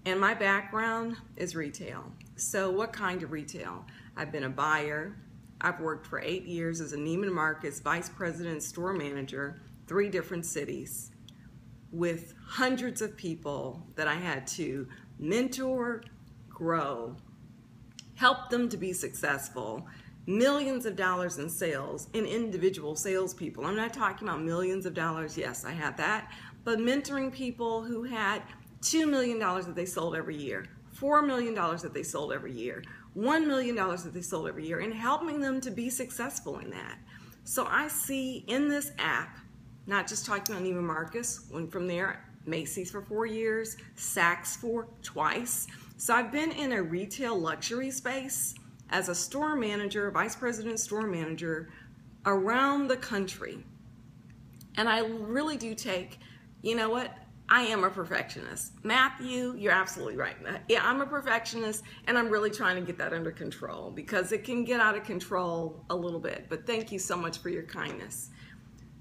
and my background is retail. So what kind of retail? I've been a buyer. I've worked for 8 years as a Neiman Marcus Vice President Store Manager, 3 different cities, with hundreds of people that I had to mentor, grow, help them to be successful, millions of dollars in sales in individual salespeople. I'm not talking about millions of dollars. Yes, I had that, but mentoring people who had $2 million that they sold every year, $4 million that they sold every year, $1 million that they sold every year, and helping them to be successful in that. So I see in this app, not just talking about Neiman Marcus, went from there, Macy's for 4 years, Saks for twice. So I've been in a retail luxury space as a store manager, vice president store manager around the country. And I really do take, you know what? I am a perfectionist. Matthew, you're absolutely right. Yeah, I'm a perfectionist, and I'm really trying to get that under control because it can get out of control a little bit. But thank you so much for your kindness.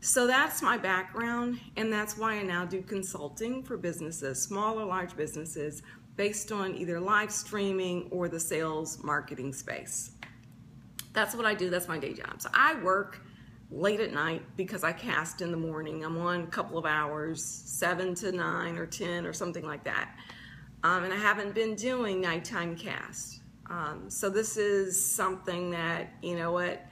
So that's my background, and that's why I now do consulting for businesses, small or large businesses, based on either live streaming or the sales marketing space. That's what I do. That's my day job. So I work late at night because I cast in the morning. I'm on a couple of hours, 7 to 9 or 10 or something like that. And I haven't been doing nighttime cast. So this is something that, you know what,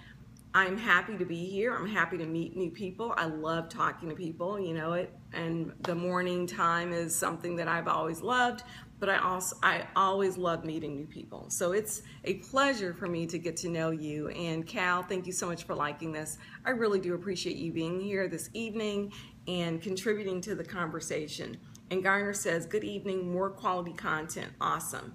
I'm happy to be here. I'm happy to meet new people. I love talking to people, you know it. And the morning time is something that I've always loved, but I always love meeting new people. So it's a pleasure for me to get to know you. And Cal, thank you so much for liking this. I really do appreciate you being here this evening and contributing to the conversation. And Garner says, good evening, more quality content, awesome.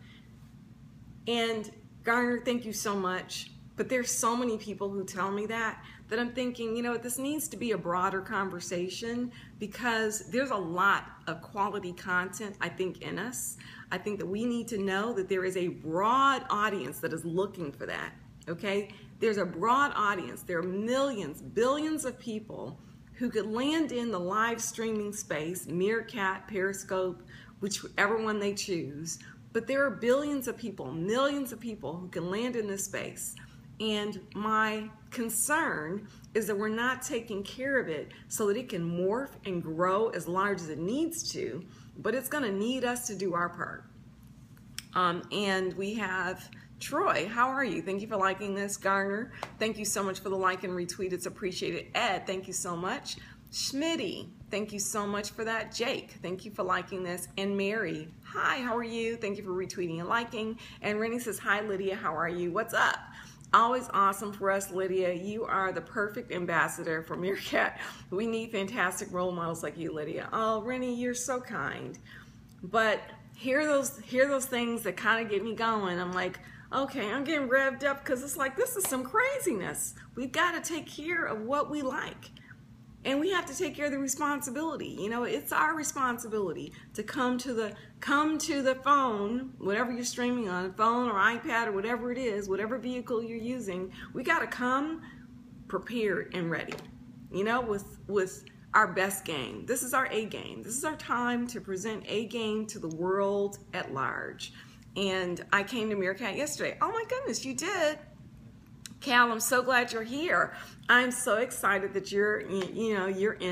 And Garner, thank you so much. But there's so many people who tell me that I'm thinking, you know, this needs to be a broader conversation because there's a lot of quality content, I think, in us. I think that we need to know that there is a broad audience that is looking for that, okay? There's a broad audience. There are millions, billions of people who could land in the live streaming space, Meerkat, Periscope, whichever one they choose. But there are billions of people, millions of people who can land in this space. And my concern is that we're not taking care of it so that it can morph and grow as large as it needs to, but it's going to need us to do our part. And we have Troy. How are you? Thank you for liking this. Garner, thank you so much for the like and retweet. It's appreciated. Ed, thank you so much. Schmitty, thank you so much for that. Jake, thank you for liking this. And Mary, hi, how are you? Thank you for retweeting and liking. And Rennie says, hi, Lydia, how are you? What's up? Always awesome for us, Lydia. You are the perfect ambassador for Meerkat. We need fantastic role models like you, Lydia. Oh, Rennie, you're so kind. But hear those things that kind of get me going. I'm like, okay, I'm getting revved up because it's like, this is some craziness. We've got to take care of what we like. And we have to take care of the responsibility. You know, it's our responsibility to come to the phone, whatever you're streaming on, phone or iPad or whatever it is, whatever vehicle you're using. We got to come prepared and ready, you know, with our best game. This is our A game. This is our time to present A game to the world at large. And I came to Meerkat yesterday. Oh my goodness, you did. Cal, I'm so glad you're here. I'm so excited that you're in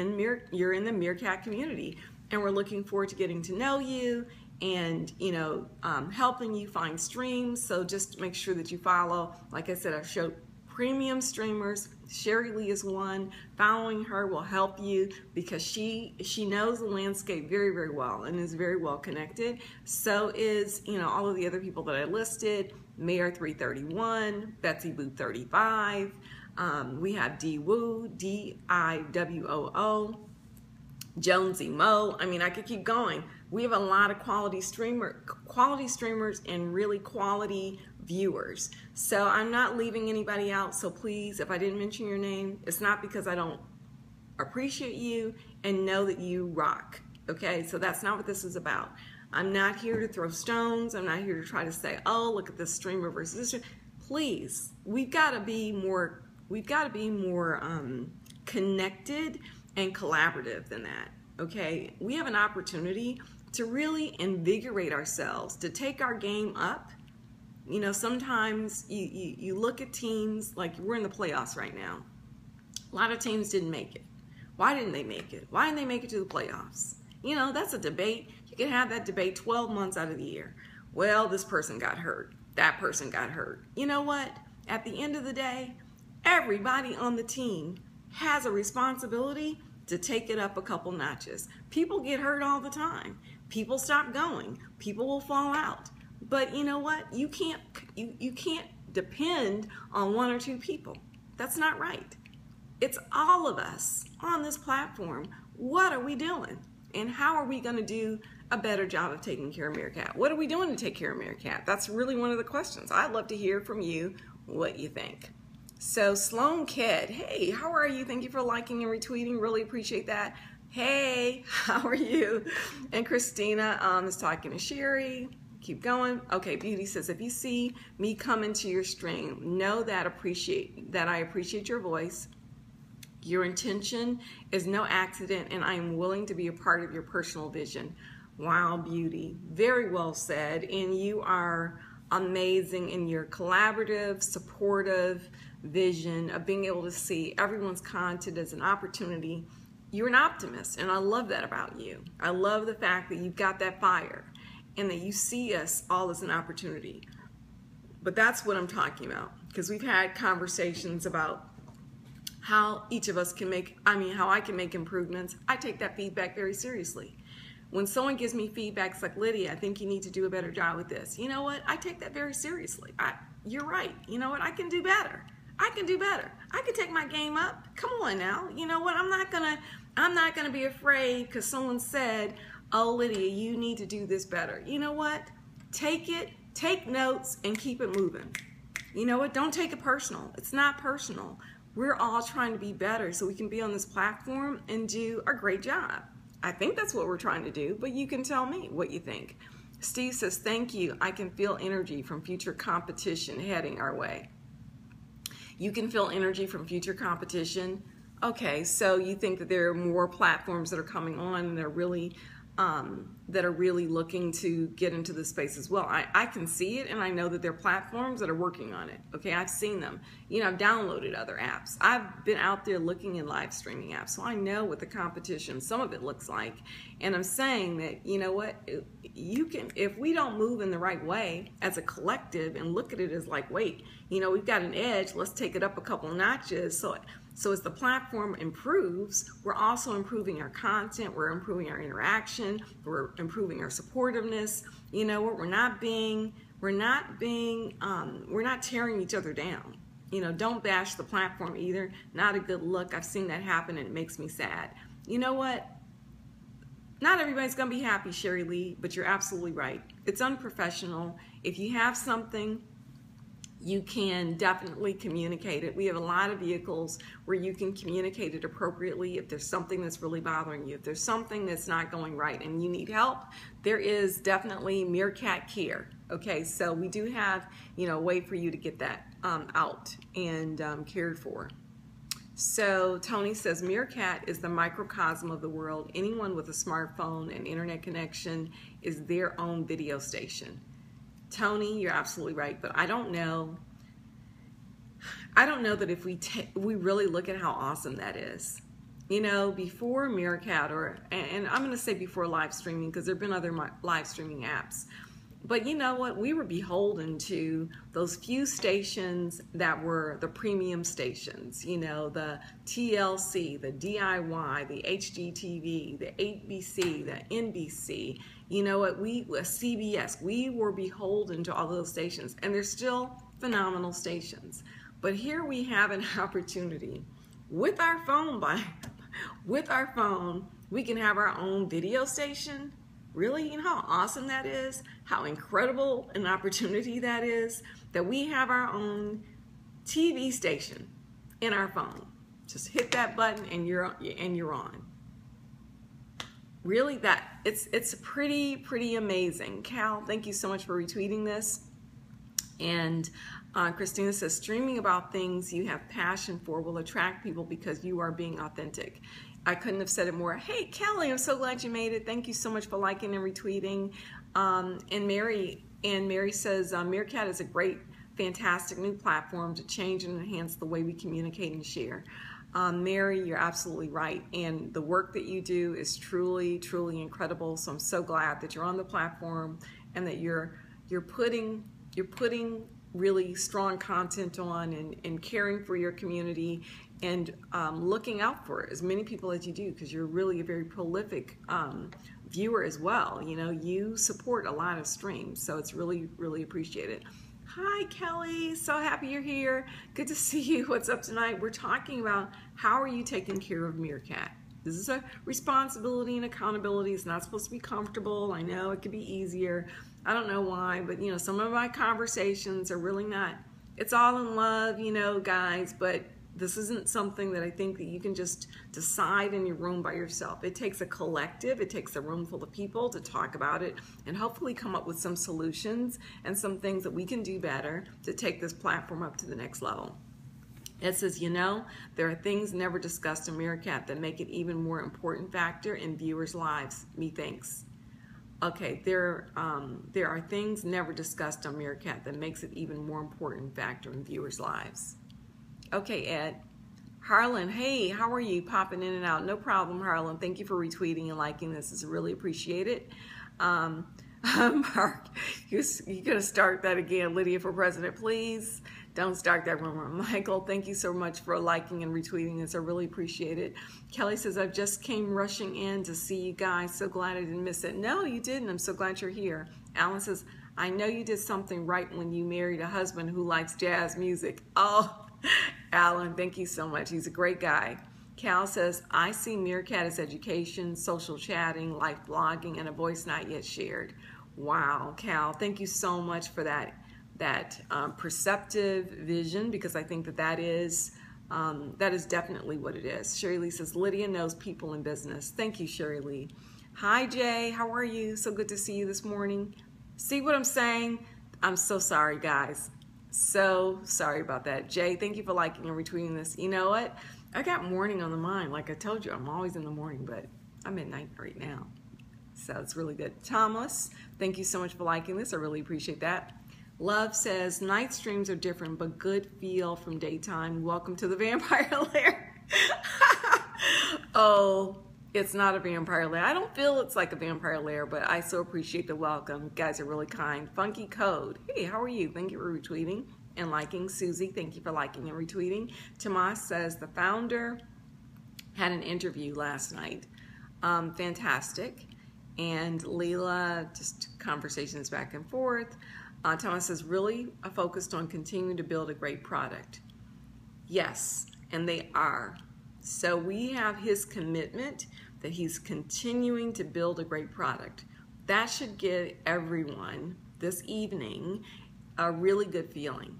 the Meerkat community, and we're looking forward to getting to know you and, you know, helping you find streams. So just make sure that you follow. Like I said, I've showed premium streamers. Sherry Lee is one. Following her will help you because she knows the landscape very, very well and is very well connected. So is, you know, all of the other people that I listed. Mayor 331, Betsy Boo 35, We have D-Woo, D-I-W-O-O, Jonesy Mo. I mean, I could keep going. We have a lot of quality streamers and really quality viewers. So I'm not leaving anybody out. So please, if I didn't mention your name, it's not because I don't appreciate you and know that you rock. Okay, so that's not what this is about. I'm not here to throw stones. I'm not here to try to say, oh, look at this streamer versus this streamer. Please, we've got to be more connected and collaborative than that. Okay, we have an opportunity to really invigorate ourselves, to take our game up. You know, sometimes you look at teams, like we're in the playoffs right now. A lot of teams didn't make it. Why didn't they make it? Why didn't they make it to the playoffs? You know, that's a debate. You can have that debate 12 months out of the year. Well, this person got hurt. That person got hurt. You know what? At the end of the day, everybody on the team has a responsibility to take it up a couple notches. People get hurt all the time. People stop going. People will fall out. But you know what? You can't depend on one or two people. That's not right. It's all of us on this platform. What are we doing? And how are we going to do a better job of taking care of Meerkat? What are we doing to take care of Meerkat? That's really one of the questions. I'd love to hear from you what you think. So Sloan Kidd, hey, how are you? Thank you for liking and retweeting. Really appreciate that. Hey, how are you? And Christina is talking to Sherry. Keep going. Okay, Beauty says, if you see me come into your stream, know that I appreciate your voice. Your intention is no accident, and I am willing to be a part of your personal vision. Wow, Beauty. Very well said. And you are amazing in your collaborative, supportive vision of being able to see everyone's content as an opportunity. You're an optimist, and I love that about you. I love the fact that you've got that fire and that you see us all as an opportunity. But that's what I'm talking about, because we've had conversations about how each of us can how I can make improvements. I take that feedback very seriously. When someone gives me feedback, it's like, Lydia, I think you need to do a better job with this. You know what? I take that very seriously. You're right. You know what? I can do better. I can do better. I can take my game up. Come on now. You know what? I'm not gonna be afraid because someone said, oh, Lydia, you need to do this better. You know what? Take it, take notes, and keep it moving. You know what? Don't take it personal. It's not personal. We're all trying to be better so we can be on this platform and do a great job. I think that's what we're trying to do, but you can tell me what you think. Steve says, thank you. I can feel energy from future competition heading our way. You can feel energy from future competition. Okay, so you think that there are more platforms that are coming on and they're really looking to get into this space as well. I can see it, and I know that there are platforms that are working on it. Okay, I've seen them. You know, I've downloaded other apps. I've been out there looking in live streaming apps, so I know what the competition, some of it looks like. And I'm saying that, you know what, you can, if we don't move in the right way as a collective and look at it as like, wait, you know, we've got an edge, let's take it up a couple notches. So as the platform improves, we're also improving our content, we're improving our interaction, we're improving our supportiveness. You know what? We're not tearing each other down. You know, don't bash the platform either. Not a good look. I've seen that happen and it makes me sad. You know what? Not everybody's gonna be happy, Sherry Lee, but you're absolutely right. It's unprofessional. If you have something, you can definitely communicate it. We have a lot of vehicles where you can communicate it appropriately. If there's something that's really bothering you, if there's something that's not going right and you need help, there is definitely Meerkat Care. Okay, so we do have, you know, a way for you to get that out and cared for. So Tony says, Meerkat is the microcosm of the world. Anyone with a smartphone and internet connection is their own video station. Tony, you're absolutely right, but I don't know that if we really look at how awesome that is. You know, before Meerkat, and I'm going to say before live streaming, because there have been other live streaming apps, but you know what? We were beholden to those few stations that were the premium stations, you know, the TLC, the DIY, the HGTV, the ABC, the NBC. You know what, CBS, we were beholden to all those stations, and they're still phenomenal stations. But here we have an opportunity with our phone. With our phone, we can have our own video station. Really, you know how awesome that is? How incredible an opportunity that is, that we have our own TV station in our phone. Just hit that button and you're on. Really, it's pretty amazing. Cal, thank you so much for retweeting this. And Christina says, streaming about things you have passion for will attract people because you are being authentic. I couldn't have said it more. Hey, Kelly, I'm so glad you made it. Thank you so much for liking and retweeting. And Mary says, Meerkat is a great, fantastic new platform to change and enhance the way we communicate and share. Mary, you're absolutely right. And the work that you do is truly, truly incredible. So I'm so glad that you're on the platform and that you're putting really strong content on and caring for your community and looking out for as many people as you do, because you're really a very prolific viewer as well. You know, you support a lot of streams, so it's really, really appreciated. Hi, Kelly. So happy you're here. Good to see you. What's up tonight? We're talking about how are you taking care of Meerkat. This is a responsibility and accountability. It's not supposed to be comfortable. I know it could be easier. I don't know why, but you know, some of my conversations are really not, it's all in love, you know, guys, but this isn't something that I think that you can just decide in your room by yourself. It takes a collective, it takes a room full of people to talk about it and hopefully come up with some solutions and some things that we can do better to take this platform up to the next level. It says, you know, there are things never discussed in Meerkat that make it even more important factor in viewers' lives. Methinks. Okay, there are things never discussed on Meerkat that makes it even more important factor in viewers' lives. Okay, Ed. Harlan, hey, how are you? Popping in and out. No problem, Harlan. Thank you for retweeting and liking this. It's really appreciated. Mark, you're going to start that again. Lydia for president, please. Don't start that rumor. Michael, thank you so much for liking and retweeting this. I really appreciate it. Kelly says, I just came rushing in to see you guys. So glad I didn't miss it. No, you didn't. I'm so glad you're here. Alan says, I know you did something right when you married a husband who likes jazz music. Oh, Alan, thank you so much. He's a great guy. Cal says, I see Meerkat as education, social chatting, life blogging, and a voice not yet shared. Wow, Cal, thank you so much for that perceptive vision, because I think that is definitely what it is. Sherry Lee says, Lydia knows people in business. Thank you, Sherry Lee. Hi, Jay. How are you? So good to see you this morning. See what I'm saying? I'm so sorry, guys. So sorry about that. Jay, thank you for liking and retweeting this. You know what? I got morning on the mind. Like I told you, I'm always in the morning, but I'm at night right now. So it's really good. Thomas, thank you so much for liking this. I really appreciate that. Love says, night streams are different, but good feel from daytime. Welcome to the vampire lair. Oh, it's not a vampire lair. I don't feel it's like a vampire lair, but I so appreciate the welcome. You guys are really kind. Funky Code. Hey, how are you? Thank you for retweeting and liking. Susie, thank you for liking and retweeting. Tomas says, the founder had an interview last night. Fantastic. And Leela, just conversations back and forth. Thomas says, really focused on continuing to build a great product. Yes, and they are. So we have his commitment that he's continuing to build a great product. That should give everyone this evening a really good feeling.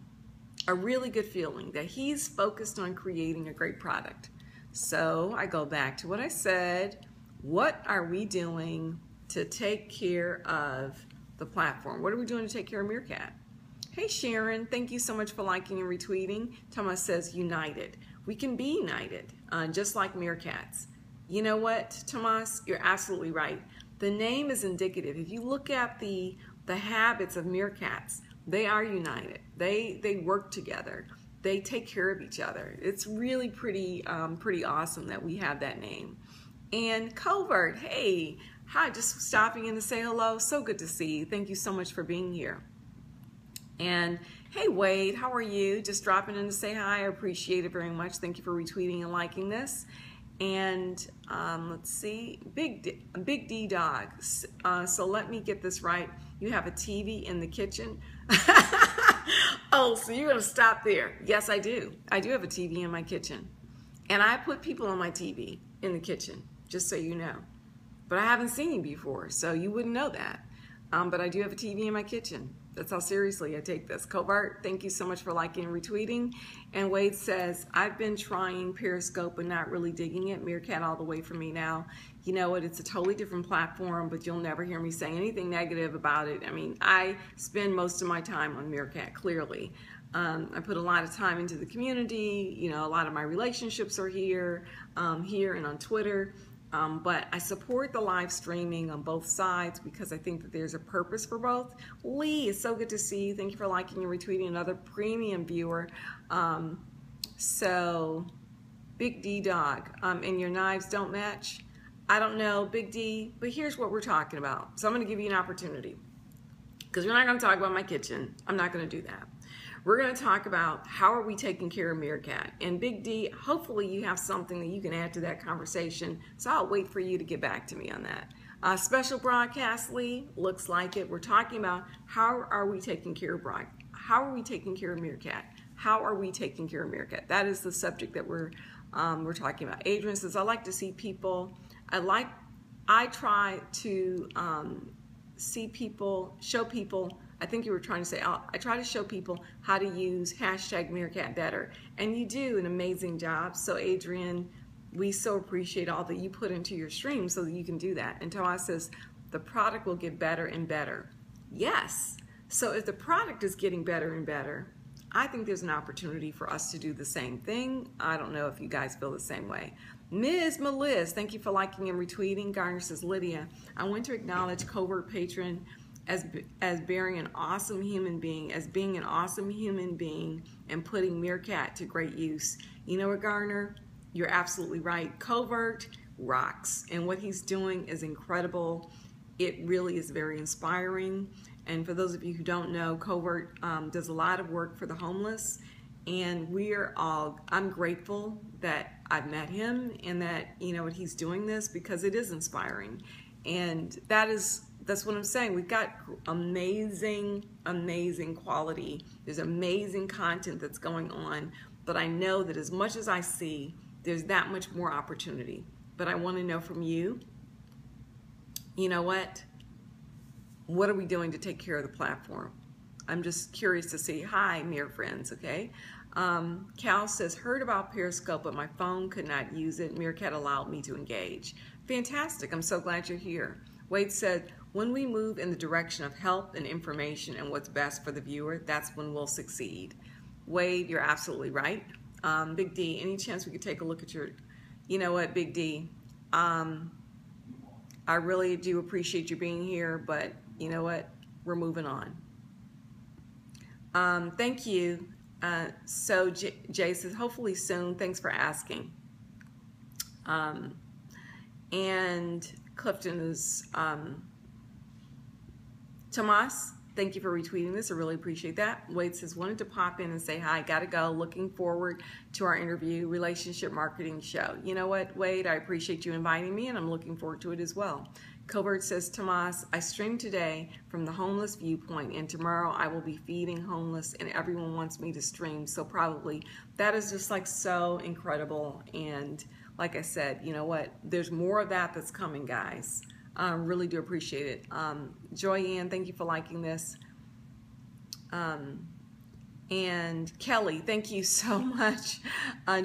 A really good feeling that he's focused on creating a great product. So I go back to what I said. What are we doing to take care of the platform? What are we doing to take care of Meerkat? Hey Sharon, thank you so much for liking and retweeting. Thomas says united. We can be united, just like Meerkats. You know what, Tomas? You're absolutely right. The name is indicative. If you look at the habits of Meerkats, they are united. They work together. They take care of each other. It's really pretty awesome that we have that name. And Covert, hey, hi, just stopping in to say hello. So good to see you. Thank you so much for being here. And hey, Wade, how are you? Just dropping in to say hi. I appreciate it very much. Thank you for retweeting and liking this. And let's see, Big D Dog. So let me get this right. You have a TV in the kitchen. Oh, so you're going to stop there. Yes, I do. I do have a TV in my kitchen. And I put people on my TV in the kitchen, just so you know. But I haven't seen you before, so you wouldn't know that. But I do have a TV in my kitchen. That's how seriously I take this. Covert, thank you so much for liking and retweeting. And Wade says, I've been trying Periscope but not really digging it. Meerkat all the way for me now. You know what? It's a totally different platform, but you'll never hear me say anything negative about it. I mean, I spend most of my time on Meerkat, clearly. I put a lot of time into the community. You know, a lot of my relationships are here and on Twitter. But I support the live streaming on both sides because I think that there's a purpose for both. Lee, it's so good to see you. Thank you for liking and retweeting, another premium viewer. So, Big D Dog, and your knives don't match? I don't know, Big D, but here's what we're talking about. So I'm going to give you an opportunity because we're not going to talk about my kitchen. I'm not going to do that. We're going to talk about how are we taking care of Meerkat. And Big D, hopefully you have something that you can add to that conversation. So I'll wait for you to get back to me on that. Special broadcast, Lee, looks like it. We're talking about how are we taking care of Meerkat? How are we taking care of Meerkat? That is the subject that we're talking about. Adrian says, I like to see people. I try to see people, show people. I think you were trying to say, I try to show people how to use hashtag Meerkat better. And you do an amazing job. So Adrian, we so appreciate all that you put into your stream so that you can do that. And Toaz says, the product will get better and better. Yes. So if the product is getting better and better, I think there's an opportunity for us to do the same thing. I don't know if you guys feel the same way. Ms. Meliz, thank you for liking and retweeting. Garner says, Lydia, I want to acknowledge Covert Patron as being an awesome human being, and putting Meerkat to great use. You know what, Garner? You're absolutely right. Covert rocks, and what he's doing is incredible. It really is very inspiring. And for those of you who don't know, Covert does a lot of work for the homeless, and I'm grateful that I've met him and that, you know, what he's doing this because it is inspiring. And that's what I'm saying. We've got amazing, amazing quality. There's amazing content that's going on, but I know that as much as I see, there's that much more opportunity. But I want to know from you, you know what? What are we doing to take care of the platform? I'm just curious to see. Hi, Mere friends, okay? Cal says, heard about Periscope, but my phone could not use it. Meerkat allowed me to engage. Fantastic. I'm so glad you're here. Wade said, when we move in the direction of help and information and what's best for the viewer, that's when we'll succeed. Wade, you're absolutely right. Big D, any chance we could take a look at your, you know what, Big D, I really do appreciate you being here, but you know what, we're moving on. Thank you. So Jay says, hopefully soon. Thanks for asking. And Clifton is, Tomas, thank you for retweeting this. I really appreciate that. Wade says, wanted to pop in and say hi. Gotta go. Looking forward to our interview, relationship marketing show. You know what, Wade? I appreciate you inviting me, and I'm looking forward to it as well. Covert says, Tomas, I streamed today from the homeless viewpoint, and tomorrow I will be feeding homeless, and everyone wants me to stream, so probably. That is just like so incredible, and like I said, you know what? There's more of that that's coming, guys. Really do appreciate it. Joyanne, thank you for liking this. And Kelly, thank you so much.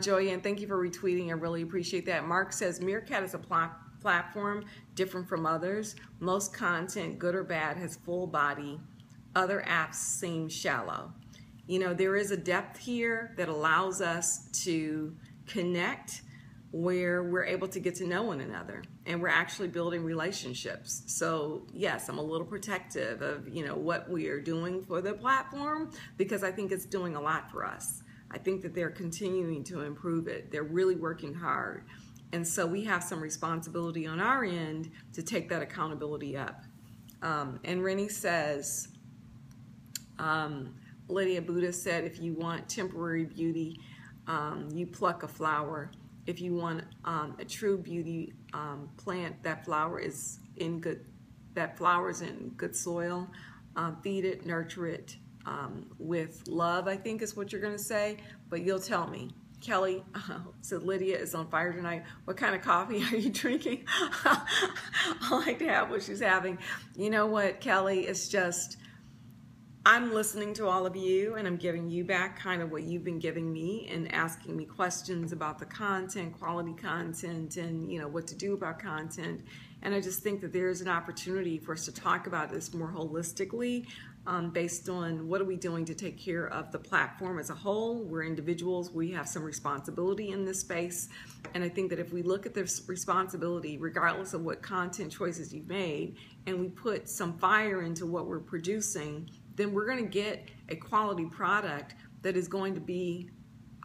Joyanne, thank you for retweeting. I really appreciate that. Mark says, Meerkat is a platform different from others. Most content, good or bad, has full body. Other apps seem shallow. You know, there is a depth here that allows us to connect, where we're able to get to know one another and we're actually building relationships. So yes, I'm a little protective of, you know, what we are doing for the platform because I think it's doing a lot for us. I think that they're continuing to improve it. They're really working hard. And so we have some responsibility on our end to take that accountability up. And Rennie says, Lydia Buddha said, if you want temporary beauty, you pluck a flower. If you want a true beauty plant, that flower is in good soil. Feed it, nurture it, with love, I think is what you're going to say, but you'll tell me. Kelly said Lydia is on fire tonight. What kind of coffee are you drinking? I like to have what she's having. You know what, Kelly? It's just, I'm listening to all of you and I'm giving you back kind of what you've been giving me and asking me questions about the content, quality content, and what to do about content. And I just think that there is an opportunity for us to talk about this more holistically, based on what are we doing to take care of the platform as a whole. We're individuals, we have some responsibility in this space, and I think that if we look at this responsibility, regardless of what content choices you've made, and we put some fire into what we're producing, then we're going to get a quality product that is going to be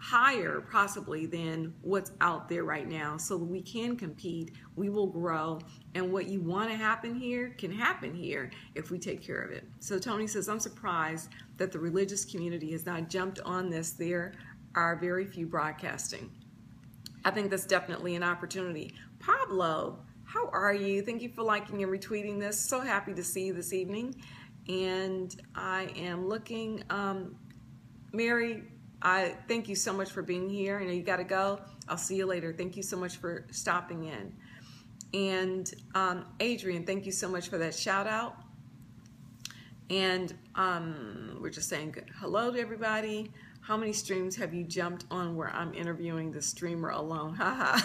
higher possibly than what's out there right now, so that we can compete, we will grow, and what you want to happen here can happen here if we take care of it. So Tony says, I'm surprised that the religious community has not jumped on this. There are very few broadcasting. I think that's definitely an opportunity. Pablo, how are you? Thank you for liking and retweeting this. So happy to see you this evening. And I am looking, Mary, I thank you so much for being here. I know you got to go. I'll see you later. Thank you so much for stopping in. And Adrian, thank you so much for that shout out. And we're just saying good hello to everybody. How many streams have you jumped on where I'm interviewing the streamer alone? Haha.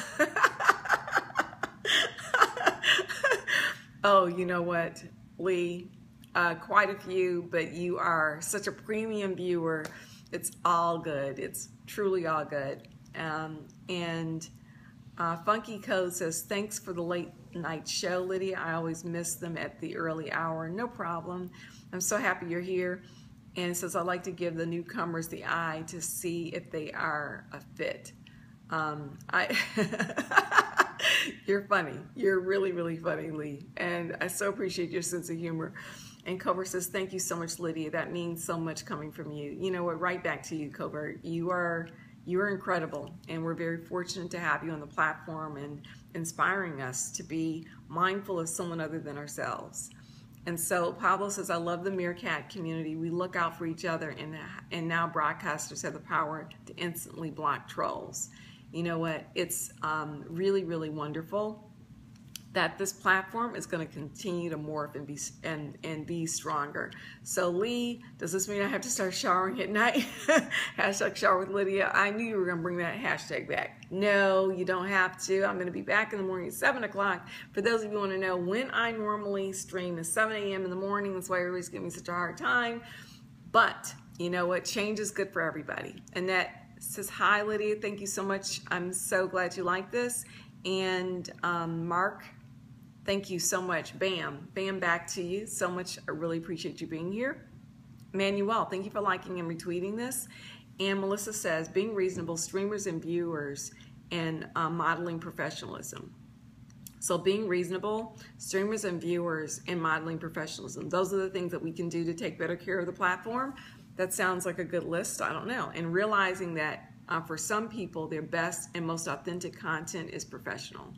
Oh, you know what, Lee? Quite a few, but you are such a premium viewer. It's all good. It's truly all good. Funky Code says, thanks for the late night show, Lydia. I always miss them at the early hour. No problem. I'm so happy you're here. And it says, I'd like to give the newcomers the eye to see if they are a fit. You're funny. You're really, really funny, Lee. And I so appreciate your sense of humor. And Cobra says, thank you so much, Lydia. That means so much coming from you. You know what? Right back to you, Cobra. You are incredible. And we're very fortunate to have you on the platform and inspiring us to be mindful of someone other than ourselves. And so Pablo says, I love the Meerkat community. We look out for each other, and now broadcasters have the power to instantly block trolls. You know what? It's really, really wonderful that this platform is going to continue to morph and be stronger. So Lee, does this mean I have to start showering at night? Hashtag shower with Lydia. I knew you were going to bring that hashtag back. No, you don't have to. I'm going to be back in the morning at 7 o'clock. For those of you who want to know when I normally stream is 7 a.m. in the morning. That's why everybody's giving me such a hard time. But you know what? Change is good for everybody. Annette says, hi, Lydia. Thank you so much. I'm so glad you like this. And Mark, thank you so much. Bam. Bam back to you. So much. I really appreciate you being here. Manuel, thank you for liking and retweeting this. And Melissa says, being reasonable, streamers and viewers, and modeling professionalism. So being reasonable, streamers and viewers, and modeling professionalism. Those are the things that we can do to take better care of the platform. That sounds like a good list. I don't know. And realizing that for some people, their best and most authentic content is professional.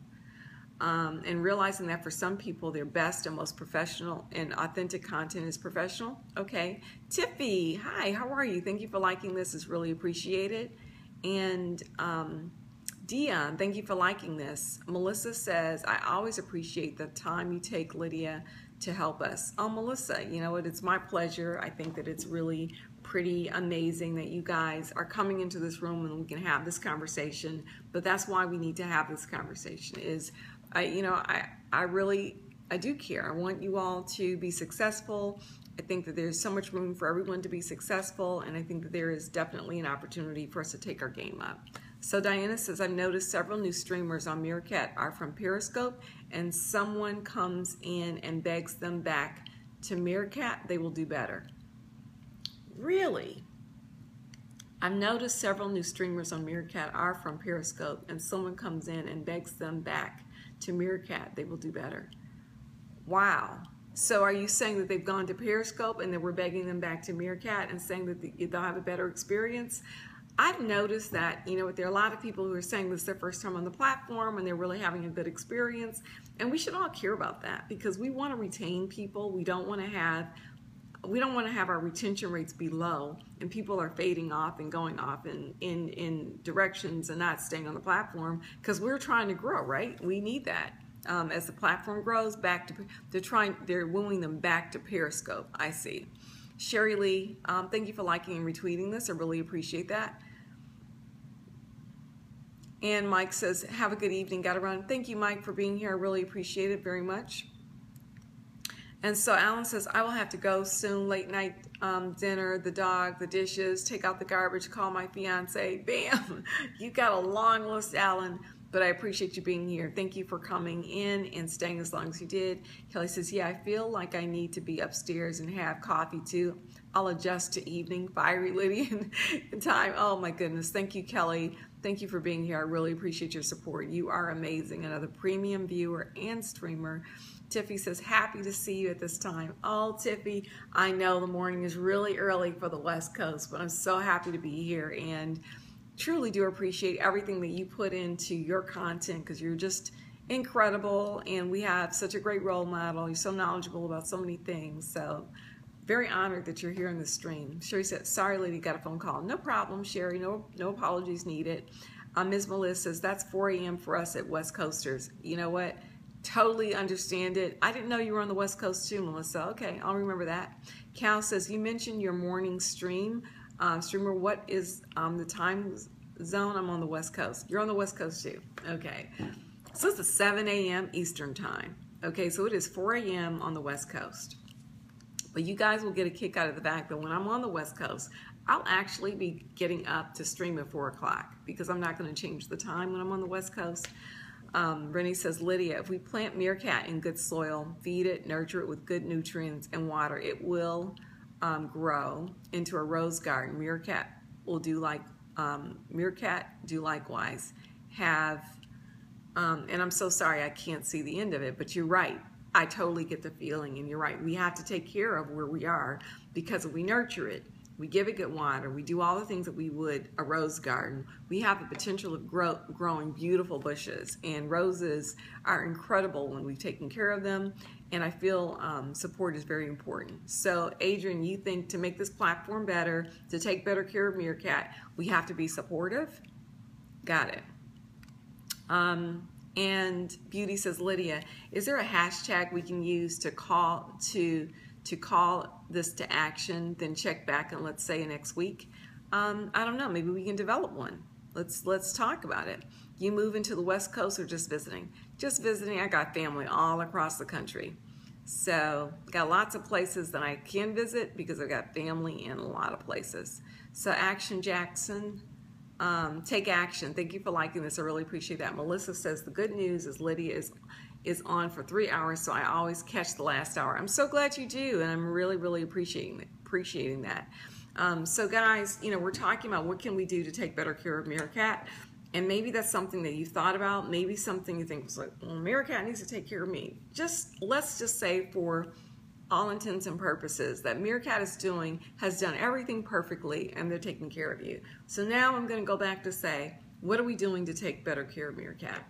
And realizing that for some people, their best and most professional and authentic content is professional. Okay. Tiffy, hi, how are you? Thank you for liking this. It's really appreciated. And Dion, thank you for liking this. Melissa says, I always appreciate the time you take, Lydia, to help us. Oh, Melissa, you know what? It's my pleasure. I think that it's really pretty amazing that you guys are coming into this room and we can have this conversation. But that's why we need to have this conversation is, I do care. I want you all to be successful. I think that there's so much room for everyone to be successful, and I think that there is definitely an opportunity for us to take our game up. So Diana says, I've noticed several new streamers on Meerkat are from Periscope, and someone comes in and begs them back to Meerkat, they will do better. Really? I've noticed several new streamers on Meerkat are from Periscope, and someone comes in and begs them back to Meerkat, they will do better. Wow. So are you saying that they've gone to Periscope and that we're begging them back to Meerkat and saying that they'll have a better experience? I've noticed that, you know, there are a lot of people who are saying this is their first time on the platform and they're really having a good experience. And we should all care about that because we want to retain people. We don't want to have we don't want to have our retention rates be low and people are fading off and going off in directions and not staying on the platform, because we're trying to grow, right? We need that. As the platform grows, they're wooing them back to Periscope. I see. Sherry Lee, thank you for liking and retweeting this. I really appreciate that. And Mike says, have a good evening, gotta run. Thank you, Mike, for being here. I really appreciate it very much. And so Alan says, I will have to go soon. Late night dinner, the dog, the dishes, take out the garbage, call my fiance. Bam! You got a long list, Alan, but I appreciate you being here. Thank you for coming in and staying as long as you did. Kelly says, yeah, I feel like I need to be upstairs and have coffee too. I'll adjust to evening. Fiery Lydian time. Oh my goodness. Thank you, Kelly. Thank you for being here. I really appreciate your support. You are amazing. Another premium viewer and streamer. Tiffy says, happy to see you at this time. Oh, Tiffy, I know the morning is really early for the West Coast, but I'm so happy to be here and truly do appreciate everything that you put into your content, because you're just incredible and we have such a great role model. You're so knowledgeable about so many things. So very honored that you're here in the stream. Sherry said, sorry, lady, got a phone call. No problem, Sherry. No apologies needed. Ms. Melissa says, that's 4 a.m. for us at West Coasters. You know what? Totally understand it. I didn't know you were on the West Coast too, Melissa. Okay, I'll remember that. Cal says, you mentioned your morning stream. Streamer, what is the time zone? I'm on the West Coast. You're on the West Coast too. Okay. So it's a 7 a.m. Eastern time. Okay, so it is 4 a.m. on the West Coast. But you guys will get a kick out of the fact that when I'm on the West Coast, I'll actually be getting up to stream at 4 o'clock because I'm not going to change the time when I'm on the West Coast. Rennie says, Lydia, if we plant Meerkat in good soil, feed it, nurture it with good nutrients and water, it will grow into a rose garden. Meerkat will do likewise. And I'm so sorry I can't see the end of it, but you're right. I totally get the feeling, and you're right. We have to take care of where we are, because if we nurture it, we give it good water, we do all the things that we would a rose garden, we have the potential of growing beautiful bushes, and roses are incredible when we've taken care of them, and I feel support is very important. So Adrian, you think to make this platform better, to take better care of Meerkat, we have to be supportive? Got it. And Beauty says, Lydia, is there a hashtag we can use to call this to action, then check back and let's say next week? I don't know, maybe we can develop one. Let's talk about it. You move into the West Coast or just visiting? Just visiting. I got family all across the country. So got lots of places that I can visit because I've got family in a lot of places. So Action Jackson, take action. Thank you for liking this. I really appreciate that. Melissa says, the good news is Lydia is on for 3 hours, so I always catch the last hour. I'm so glad you do, and I'm really appreciating that. So guys, you know, we're talking about what can we do to take better care of Meerkat, and maybe that's something that you thought about, maybe something you think was like, well, Meerkat needs to take care of me. Let's just say for all intents and purposes that Meerkat has done everything perfectly, and they're taking care of you. So now I'm going to go back to say, what are we doing to take better care of Meerkat?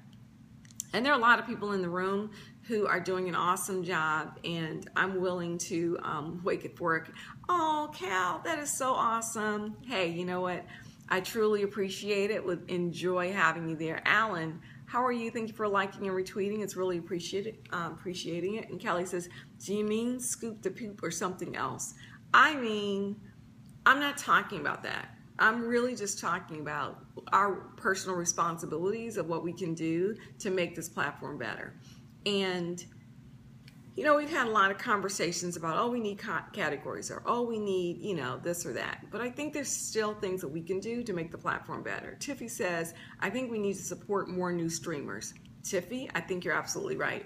And there are a lot of people in the room who are doing an awesome job, and I'm willing to wake at 4. Oh, Cal, that is so awesome. Hey, you know what? I truly appreciate it. Would enjoy having you there. Alan, how are you? Thank you for liking and retweeting. It's really appreciating it. And Kelly says, do you mean scoop the poop or something else? I mean, I'm not talking about that. I'm really just talking about our personal responsibilities of what we can do to make this platform better. And, you know, we've had a lot of conversations about, oh, we need categories, or, oh, we need, you know, this or that. But I think there's still things that we can do to make the platform better. Tiffy says, I think we need to support more new streamers. Tiffy, I think you're absolutely right.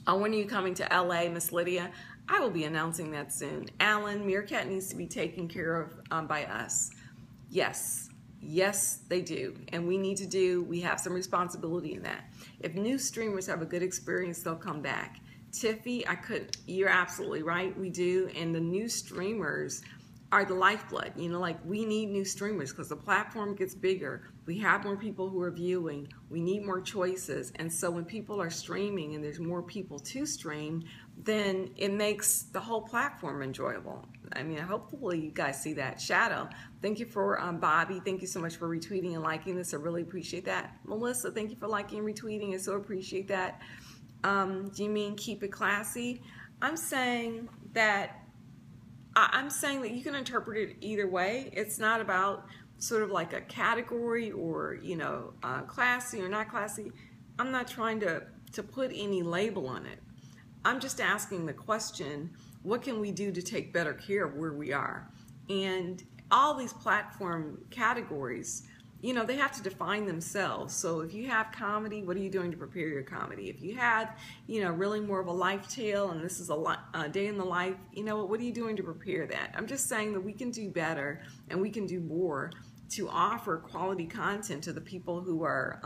When are you coming to LA, Miss Lydia? I will be announcing that soon. Alan, Meerkat needs to be taken care of by us. Yes, they do. And we have some responsibility in that. If new streamers have a good experience, they'll come back. Tiffy, you're absolutely right, we do. And the new streamers are the lifeblood. You know, like, we need new streamers because the platform gets bigger. We have more people who are viewing. We need more choices. And so when people are streaming and there's more people to stream, then it makes the whole platform enjoyable. I mean, hopefully you guys see that. Shadow, thank you for Bobby. Thank you so much for retweeting and liking this. I really appreciate that. Melissa, thank you for liking and retweeting. I so appreciate that. Do you mean keep it classy? I'm saying that you can interpret it either way. It's not about sort of like a category or, you know, classy or not classy. I'm not trying to put any label on it. I'm just asking the question, what can we do to take better care of where we are? And all these platform categories, you know, they have to define themselves. So if you have comedy, what are you doing to prepare your comedy? If you have, you know, really more of a life tale and this is a day in the life, you know, what are you doing to prepare that? I'm just saying that we can do better and we can do more to offer quality content to the people who are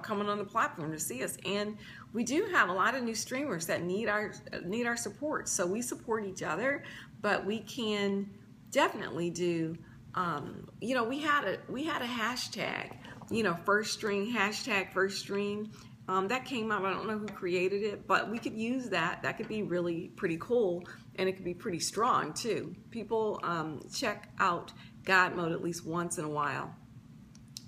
coming on the platform to see us. And we do have a lot of new streamers that need our support. So we support each other, but we can definitely do, you know, we had a hashtag, you know, first stream, hashtag first stream. That came out, I don't know who created it, but we could use that. That could be really pretty cool, and it could be pretty strong too. People check out God Mode at least once in a while.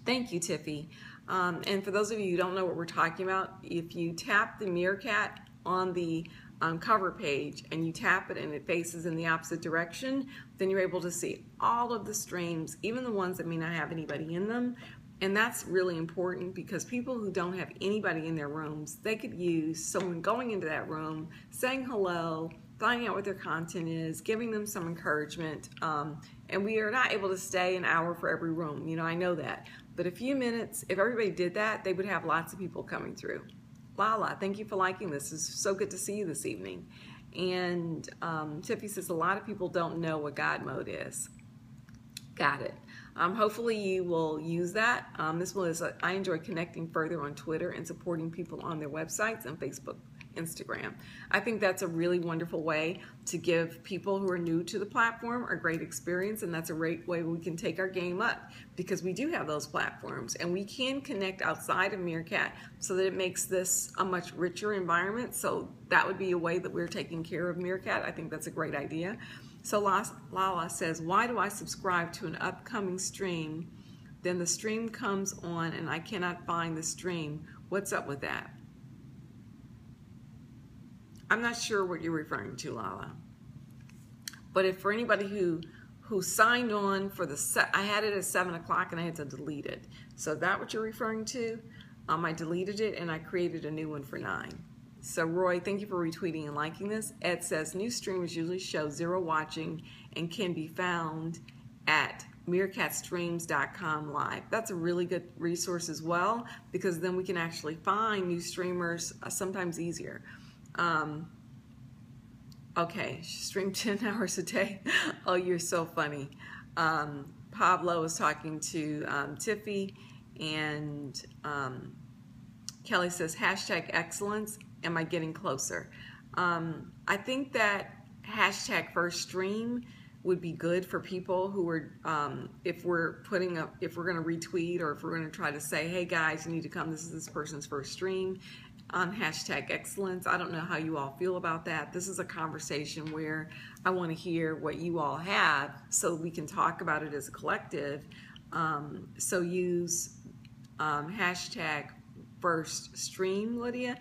Thank you, Tiffy. And for those of you who don't know what we're talking about, if you tap the Meerkat on the cover page and you tap it and it faces in the opposite direction, then you're able to see all of the streams, even the ones that may not have anybody in them. And that's really important because people who don't have anybody in their rooms, they could use someone going into that room, saying hello, finding out what their content is, giving them some encouragement. And we are not able to stay an hour for every room. You know, I know that. But a few minutes, if everybody did that, they would have lots of people coming through. Lala, thank you for liking this. It's so good to see you this evening. And Tiffy says a lot of people don't know what God Mode is. Got it. Hopefully you will use that. I enjoy connecting further on Twitter and supporting people on their websites and Facebook, Instagram. I think that's a really wonderful way to give people who are new to the platform a great experience, and that's a great way we can take our game up because we do have those platforms and we can connect outside of Meerkat so that it makes this a much richer environment. So that would be a way that we're taking care of Meerkat. I think that's a great idea. So Lala says, why do I subscribe to an upcoming stream? Then the stream comes on and I cannot find the stream. What's up with that? I'm not sure what you're referring to, Lala. But if for anybody who signed on for I had it at 7 o'clock and I had to delete it. So is that what you're referring to? I deleted it and I created a new one for 9. So Roy, thank you for retweeting and liking this. Ed says, new streamers usually show 0 watching and can be found at meerkatstreams.com live. That's a really good resource as well because then we can actually find new streamers sometimes easier. Okay, stream 10 hours a day. Oh, you're so funny. Pablo was talking to Tiffy, and Kelly says, hashtag excellence. Am I getting closer? I think that hashtag first stream would be good for people who are, if we're going to retweet or if we're going to try to say, hey guys, you need to come, this is this person's first stream on hashtag excellence. I don't know how you all feel about that. This is a conversation where I want to hear what you all have so we can talk about it as a collective. So use hashtag first stream, Lydia.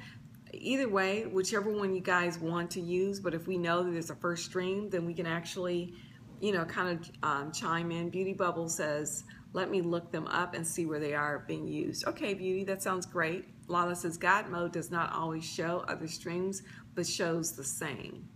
Either way, whichever one you guys want to use, but if we know that there's a first stream, then we can actually, you know, kind of chime in. Beauty Bubble says, let me look them up and see where they are being used. Okay, Beauty, that sounds great. Lala says, God Mode does not always show other streams, but shows the same.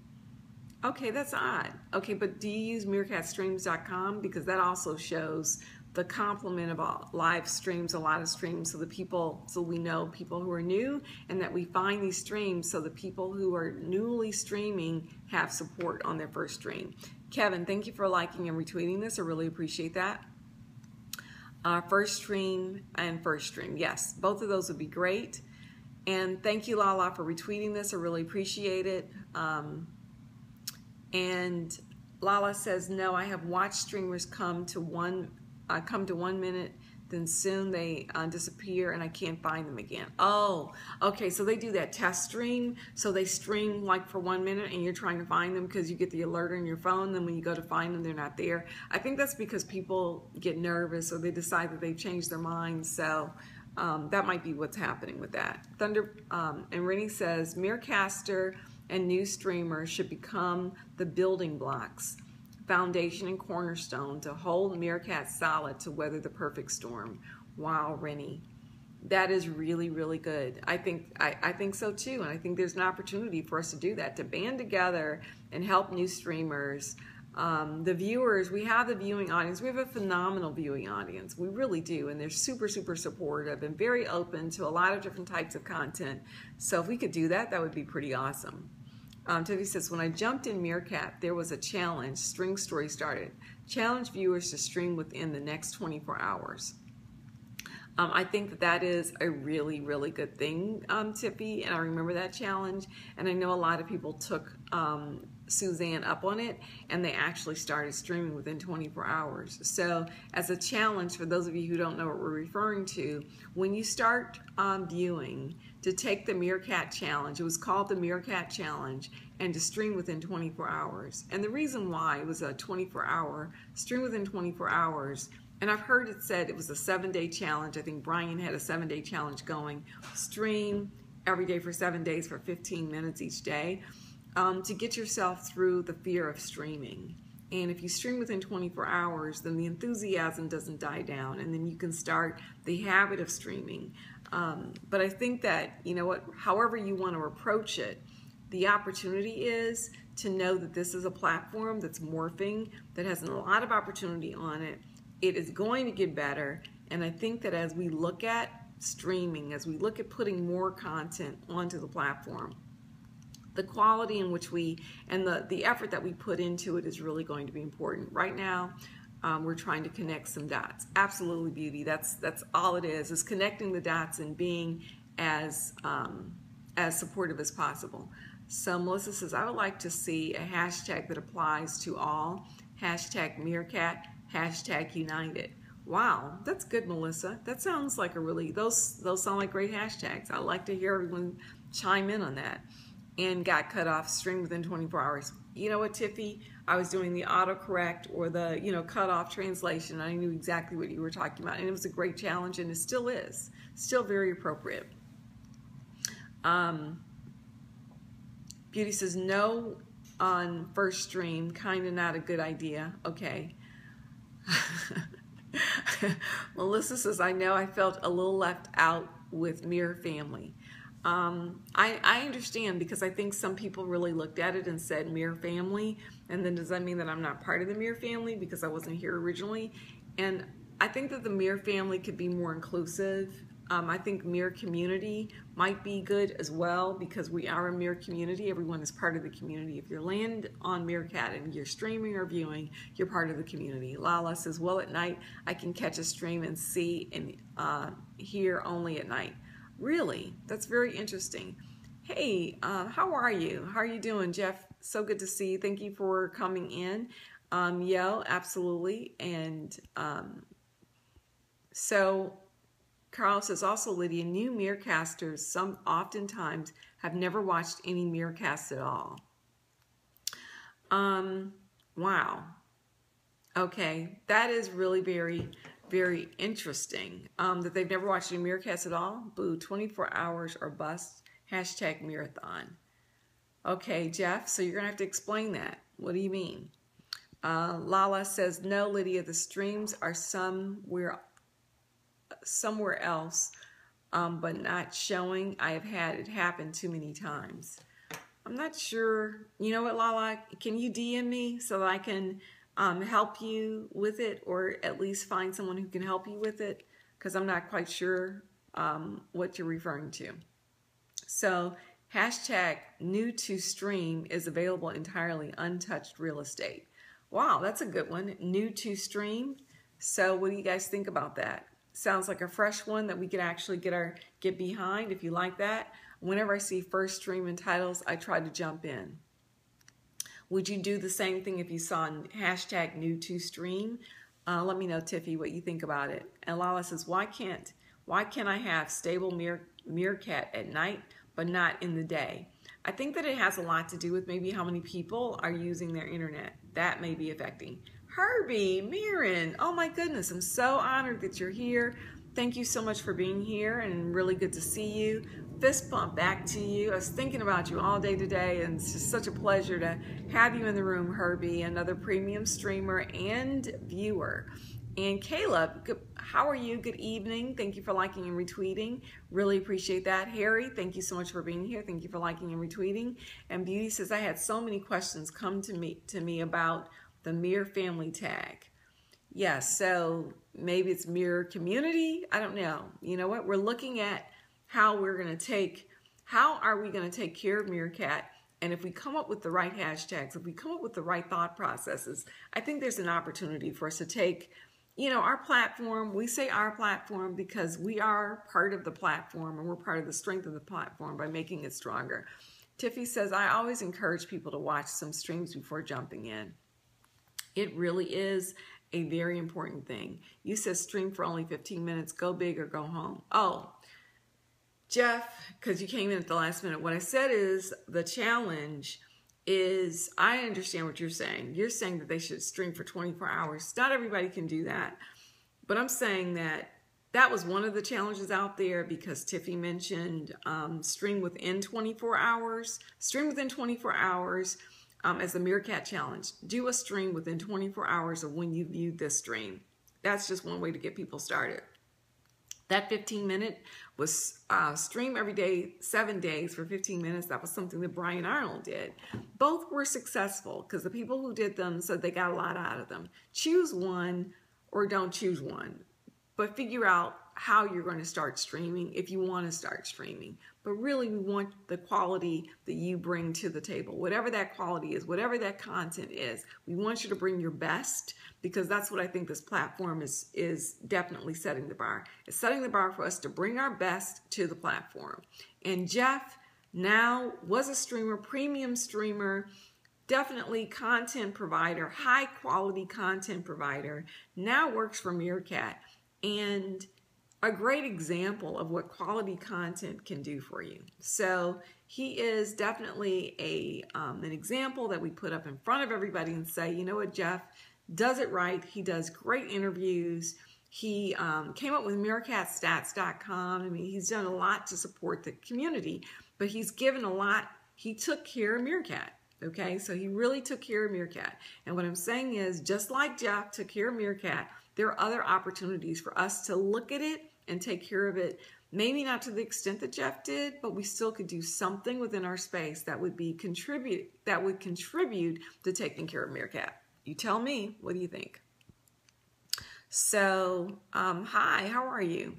Okay, that's odd. Okay, but do you use meerkatstreams.com? Because that also shows the complement of live streams, a lot of streams, so we know people who are new and that we find these streams so the people who are newly streaming have support on their first stream. Kevin, thank you for liking and retweeting this. I really appreciate that. First stream and first stream. Yes, both of those would be great. And thank you, Lala, for retweeting this. I really appreciate it. And Lala says, no, I have watched streamers come to 1 minute, then soon they disappear and I can't find them again. Oh, okay, so they do that test stream. So they stream like for 1 minute and you're trying to find them because you get the alert on your phone. Then when you go to find them, they're not there. I think that's because people get nervous or they decide that they've changed their minds. So that might be what's happening with that. Thunder and Rennie says, Meerkaster and new streamers should become the building blocks, foundation and cornerstone to hold Meerkat solid to weather the perfect storm. Wow, Rennie, that is really, really good. I think so too, and I think there's an opportunity for us to do that, to band together and help new streamers. The viewers, we have the viewing audience. We have a phenomenal viewing audience. We really do, and they're super, super supportive and very open to a lot of different types of content. So if we could do that, that would be pretty awesome. Tiffany says, when I jumped in Meerkat, there was a challenge. String Story started. Challenge viewers to stream within the next 24 hours. I think that that is a really, really good thing, Tiffy, and I remember that challenge, and I know a lot of people took Suzanne up on it, and they actually started streaming within 24 hours. So as a challenge, for those of you who don't know what we're referring to, when you start viewing, to take the Meerkat challenge, it was called the Meerkat challenge, and to stream within 24 hours. And the reason why it was a 24-hour, stream within 24 hours, and I've heard it said it was a 7-day challenge. I think Brian had a 7-day challenge going. Stream every day for 7 days for 15 minutes each day to get yourself through the fear of streaming. And if you stream within 24 hours, then the enthusiasm doesn't die down, and then you can start the habit of streaming. But I think that, you know what, however you want to approach it, the opportunity is to know that this is a platform that's morphing, that has a lot of opportunity on it. It is going to get better, and I think that as we look at streaming, as we look at putting more content onto the platform, the quality in which we, and the effort that we put into it is really going to be important. Right now, we're trying to connect some dots. Absolutely, beauty. That's all it is connecting the dots and being as supportive as possible. So Melissa says, I would like to see a hashtag that applies to all. Hashtag Meerkat, hashtag United. Wow, that's good, Melissa. That sounds like a really, those sound like great hashtags. I'd like to hear everyone chime in on that. And got cut off, stream within 24 hours. You know what, Tiffy? I was doing the autocorrect or the, cut off translation. I knew exactly what you were talking about. And it was a great challenge, and it still is. Still very appropriate. Beauty says, no on first stream, kind of not a good idea. Okay. Melissa says, I know I felt a little left out with Mirror Family. I understand, because I think some people really looked at it and said Mirror Family, and then does that mean that I'm not part of the Mirror Family because I wasn't here originally? And I think that the Mirror Family could be more inclusive. I think Mirror Community might be good as well, because we are a Mirror community. Everyone is part of the community. If you're land on Meerkat and you're streaming or viewing, you're part of the community. Lala says, well, at night I can catch a stream and see and hear only at night. Really? That's very interesting. Hey, how are you? How are you doing, Jeff? So good to see you. Thank you for coming in. Yo, absolutely. And so Carl says, also, Lydia, new Meerkasters, some oftentimes have never watched any Meerkasts at all. Wow. Okay, that is really very interesting, that they've never watched any Meerkats at all. Boo, 24 hours or bust, hashtag marathon. Okay, Jeff, so you're going to have to explain that. What do you mean? Lala says, no, Lydia, the streams are somewhere else, but not showing. I have had it happen too many times. I'm not sure. You know what, Lala? Can you DM me so that I can help you with it, or at least find someone who can help you with it, because I'm not quite sure what you're referring to. So hashtag new to stream is available entirely untouched real estate. Wow, that's a good one. New to stream. So what do you guys think about that? Sounds like a fresh one that we could actually get behind. If you like that, whenever I see first stream and titles, I try to jump in. Would you do the same thing if you saw hashtag new to stream? Let me know, Tiffy, what you think about it. And Lala says, why can't I have stable Meerkat at night, but not in the day? I think that it has a lot to do with maybe how many people are using their internet. That may be affecting. Herbie, Mirren, oh my goodness, I'm so honored that you're here. Thank you so much for being here and really good to see you. Fist bump back to you. I was thinking about you all day today, and it's just such a pleasure to have you in the room, Herbie, another premium streamer and viewer. And Caleb, how are you? Good evening. Thank you for liking and retweeting. Really appreciate that. Harry, thank you so much for being here. Thank you for liking and retweeting. And Beauty says, I had so many questions come to me about the Mir family tag. Yes, so maybe it's Mir community. I don't know. You know what? We're looking at how are we going to take care of Meerkat? And if we come up with the right hashtags, if we come up with the right thought processes, I think there's an opportunity for us to take, our platform. We say our platform because we are part of the platform, and we're part of the strength of the platform by making it stronger. Tiffy says, I always encourage people to watch some streams before jumping in. It really is a very important thing. You said stream for only 15 minutes, go big or go home. Oh, Jeff, because you came in at the last minute, what I said is the challenge is, I understand what you're saying. You're saying that they should stream for 24 hours. Not everybody can do that. But I'm saying that was one of the challenges out there because Tiffy mentioned stream within 24 hours. Stream within 24 hours as the Meerkat challenge. Do a stream within 24 hours of when you viewed this stream. That's just one way to get people started. That 15-minute was stream every day, 7 days for 15 minutes. That was something that Brian Arnold did. Both were successful because the people who did them said they got a lot out of them. Choose one or don't choose one, but figure out how you're going to start streaming if you want to start streaming. But really, we want the quality that you bring to the table. Whatever that quality is, whatever that content is, we want you to bring your best because that's what I think this platform is definitely setting the bar. It's setting the bar for us to bring our best to the platform. And Jeff now was a streamer, premium streamer, definitely content provider, high quality content provider, now works for Meerkat. And a great example of what quality content can do for you. So he is definitely an example that we put up in front of everybody and say, you know what, Jeff does it right. He does great interviews. He came up with meerkatstats.com. I mean, he's done a lot to support the community, but he's given a lot. He took care of Meerkat. Okay, so he really took care of Meerkat. And what I'm saying is, just like Jeff took care of Meerkat, there are other opportunities for us to look at it and take care of it. Maybe not to the extent that Jeff did, but we still could do something within our space that would contribute to taking care of Meerkat. You tell me, what do you think? So, hi, how are you?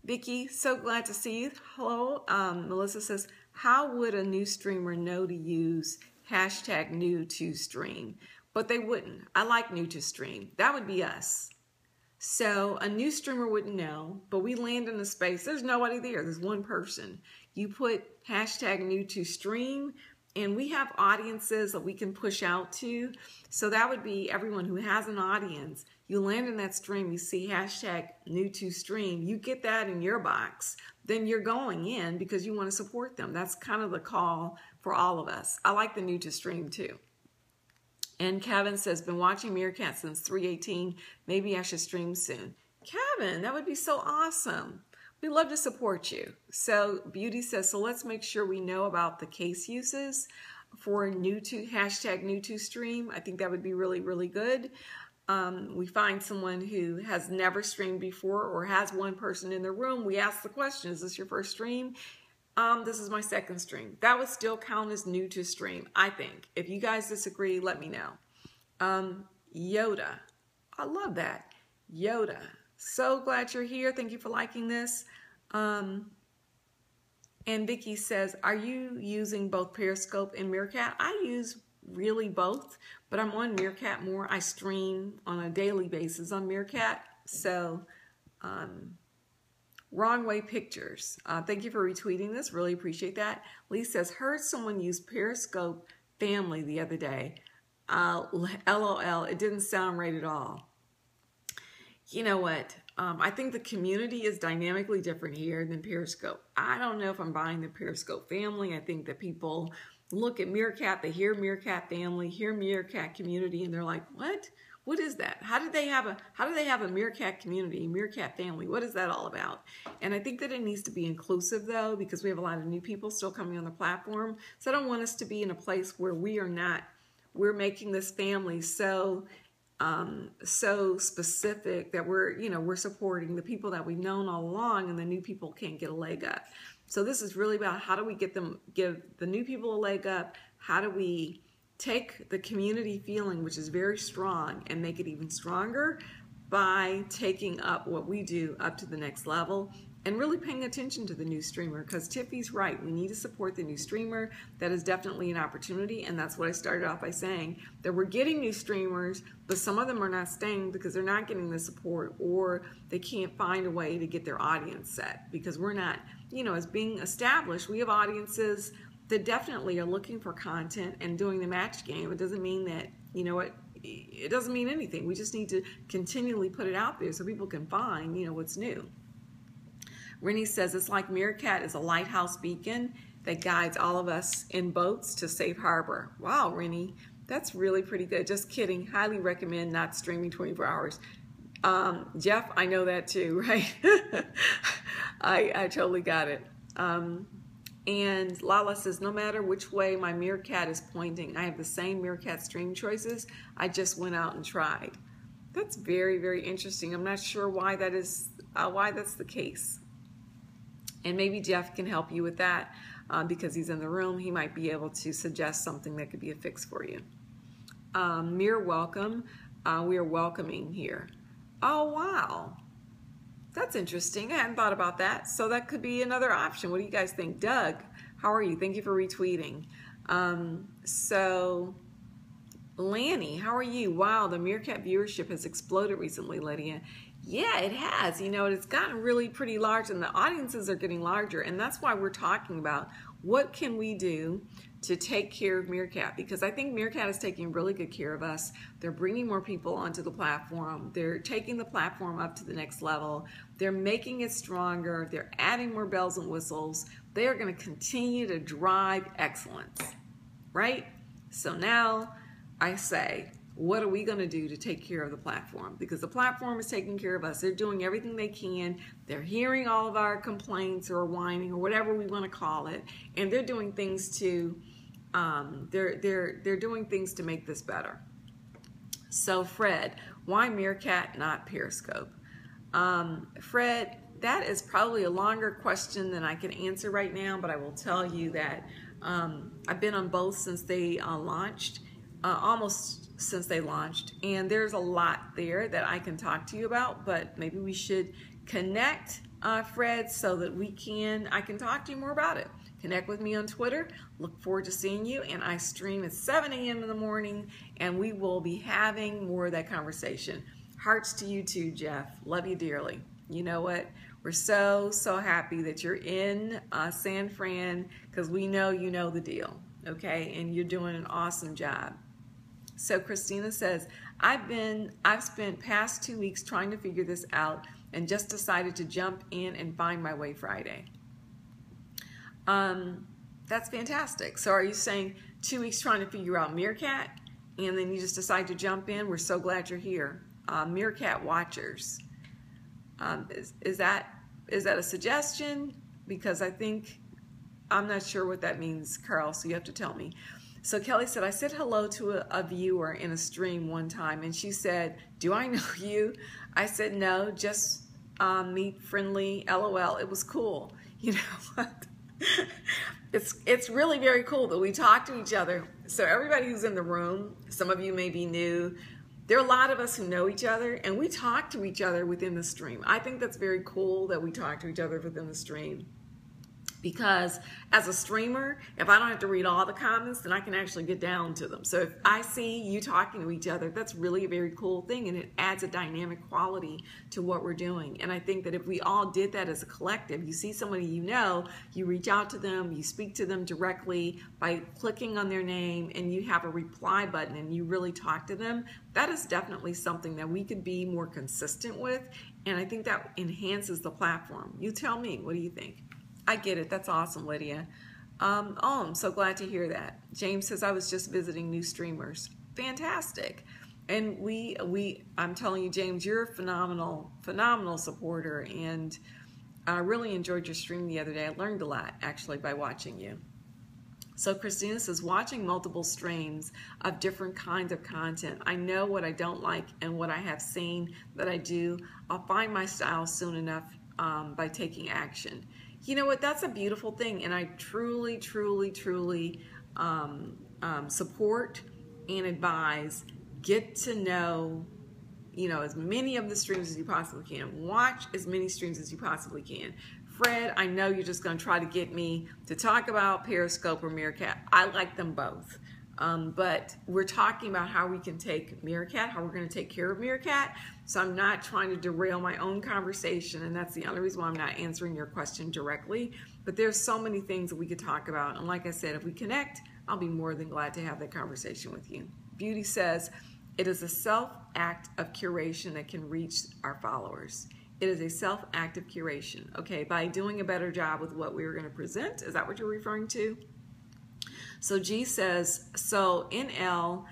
Vicky, so glad to see you. Hello. Melissa says, how would a new streamer know to use hashtag new to stream? But they wouldn't. I like new to stream. That would be us. So a new streamer wouldn't know, but we land in a space. There's nobody there. There's one person. You put hashtag new to stream, and we have audiences that we can push out to. So that would be everyone who has an audience. You land in that stream, you see hashtag new to stream. You get that in your box. Then you're going in because you want to support them. That's kind of the call for all of us. I like the new to stream too. And Kevin says, been watching Meerkat since 3/18. Maybe I should stream soon. Kevin, that would be so awesome. We'd love to support you. So Beauty says, so let's make sure we know about the case uses for hashtag new to stream. I think that would be really, really good. We find someone who has never streamed before or has one person in the room. We ask the question, is this your first stream? This is my second stream. That would still count as new to stream, I think. If you guys disagree, let me know. Yoda. I love that. Yoda. So glad you're here. Thank you for liking this. And Vicky says, are you using both Periscope and Meerkat? I use really both, but I'm on Meerkat more. I stream on a daily basis on Meerkat. So, Wrong Way Pictures. Thank you for retweeting this. Really appreciate that. Lee says, heard someone use Periscope Family the other day. LOL, it didn't sound right at all. You know what? I think the community is dynamically different here than Periscope. I don't know if I'm buying the Periscope family. I think that people look at Meerkat, they hear Meerkat family, hear Meerkat community, and they're like, what? What is that? How do they have a Meerkat community, Meerkat family? What is that all about? And I think that it needs to be inclusive though, because we have a lot of new people still coming on the platform. So I don't want us to be in a place where we're making this family so specific that we're supporting the people that we've known all along, and the new people can't get a leg up. So this is really about how do we give the new people a leg up? How do we take the community feeling, which is very strong, and make it even stronger by taking up what we do up to the next level and really paying attention to the new streamer, because Tiffy's right. We need to support the new streamer. That is definitely an opportunity, and that's what I started off by saying, that we're getting new streamers, but some of them are not staying because they're not getting the support, or they can't find a way to get their audience set, because we're not, as being established, we have audiences that definitely are looking for content and doing the match game. It doesn't mean that, it doesn't mean anything. We just need to continually put it out there so people can find, what's new. Rennie says, it's like Meerkat is a lighthouse beacon that guides all of us in boats to safe harbor. Wow, Rennie, that's really pretty good. Just kidding. Highly recommend not streaming 24 hours. Jeff, I know that too, right? I totally got it. And Lala says, no matter which way my Meerkat is pointing, I have the same Meerkat stream choices. I just went out and tried. That's very, very interesting. I'm not sure why that is, why that's the case. And maybe Jeff can help you with that because he's in the room. He might be able to suggest something that could be a fix for you. Mere welcome. We are welcoming here. Oh, wow. That's interesting. I hadn't thought about that. So that could be another option. What do you guys think? Doug, how are you? Thank you for retweeting. So Lanny, how are you? Wow, the Meerkat viewership has exploded recently, Lydia. Yeah, it has. It's gotten really pretty large, and the audiences are getting larger, and that's why we're talking about what can we do to take care of Meerkat, because I think Meerkat is taking really good care of us. They're bringing more people onto the platform. They're taking the platform up to the next level. They're making it stronger. They're adding more bells and whistles. They are going to continue to drive excellence, right? So now I say, what are we going to do to take care of the platform? Because the platform is taking care of us. They're doing everything they can. They're hearing all of our complaints or whining or whatever we want to call it, and they're doing things to they're doing things to make this better. So Fred, why Meerkat, not Periscope? Fred, that is probably a longer question than I can answer right now, but I will tell you that I've been on both since they launched. Almost since they launched, and there's a lot there that I can talk to you about, but maybe we should connect, Fred, so that I can talk to you more about it. Connect with me on Twitter. Look forward to seeing you, and I stream at 7 a.m. in the morning, and we will be having more of that conversation. Hearts to you too, Jeff. Love you dearly. You know what? We're so happy that you're in San Fran, because we know you know the deal, okay? And you're doing an awesome job. So Christina says, I've spent past 2 weeks trying to figure this out and just decided to jump in and find my way Friday. That's fantastic. So are you saying 2 weeks trying to figure out Meerkat and then you just decide to jump in? We're so glad you're here. Meerkat watchers. Is that a suggestion? Because I'm not sure what that means, Carl, so you have to tell me. So Kelly said, I said hello to a viewer in a stream one time, and she said, do I know you? I said, no, just meet friendly, LOL. It was cool. You know what? It's really very cool that we talk to each other. So everybody who's in the room, some of you may be new. There are a lot of us who know each other, and we talk to each other within the stream. I think that's very cool that we talk to each other within the stream. Because as a streamer, if I don't have to read all the comments, then I can actually get down to them. So if I see you talking to each other, that's really a very cool thing, and it adds a dynamic quality to what we're doing. And I think that if we all did that as a collective, you see somebody you know, you reach out to them, you speak to them directly by clicking on their name, and you have a reply button and you really talk to them, that is definitely something that we could be more consistent with. And I think that enhances the platform. You tell me, what do you think? I get it. That's awesome, Lydia. Oh, I'm so glad to hear that. James says, I was just visiting new streamers. Fantastic. And I'm telling you, James, you're a phenomenal supporter. And I really enjoyed your stream the other day. I learned a lot, actually, by watching you. So Christina says, watching multiple streams of different kinds of content, I know what I don't like and what I have seen that I do. I'll find my style soon enough by taking action. You know what, that's a beautiful thing, and I truly support and advise, get to know, you know, as many of the streams as you possibly can. Watch as many streams as you possibly can. Fred, I know you're just going to try to get me to talk about Periscope or Meerkat. I like them both. But we're talking about how we can take Meerkat, how we're going to take care of Meerkat. So I'm not trying to derail my own conversation, and that's the only reason why I'm not answering your question directly. But there's so many things that we could talk about. And like I said, if we connect, I'll be more than glad to have that conversation with you. Beauty says, it is a self-act of curation that can reach our followers. It is a self-act of curation. Okay, by doing a better job with what we were going to present. Is that what you're referring to? So G says, so NL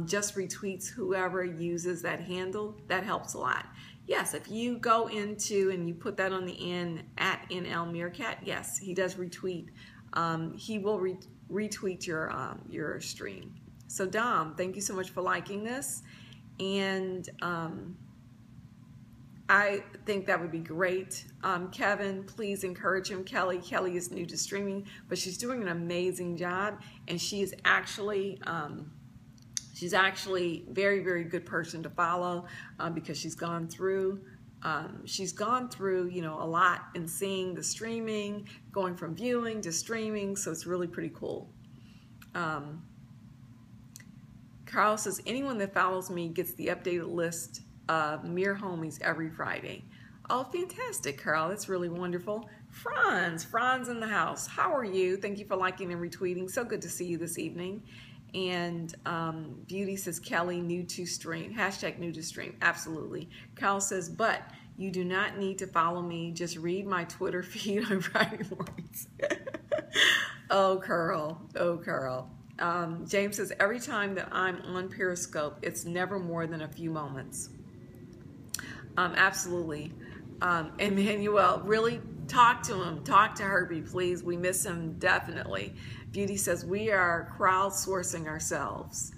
just retweets whoever uses that handle. That helps a lot. Yes, if you go into and you put that on the end at NL Meerkat, yes, he does retweet. He will retweet your stream. So Dom, thank you so much for liking this. And I think that would be great. Kevin, please encourage him. Kelly is new to streaming, but she's doing an amazing job, and she is actually very good person to follow because she's gone through you know, a lot in seeing the streaming, going from viewing to streaming, so it's really pretty cool. Carl says, anyone that follows me gets the updated list of Mere Homies every Friday. Oh, fantastic, Carl. That's really wonderful. Franz in the house. How are you? Thank you for liking and retweeting. So good to see you this evening. And Beauty says, Kelly, new to stream. Hashtag new to stream. Absolutely. Carl says, but you do not need to follow me. Just read my Twitter feed on Friday mornings. Oh, Carl. Oh, Carl. James says, every time that I'm on Periscope, it's never more than a few moments. Absolutely. Emmanuel, really talk to him. Talk to Herbie, please. We miss him definitely. Beauty says, we are crowdsourcing ourselves.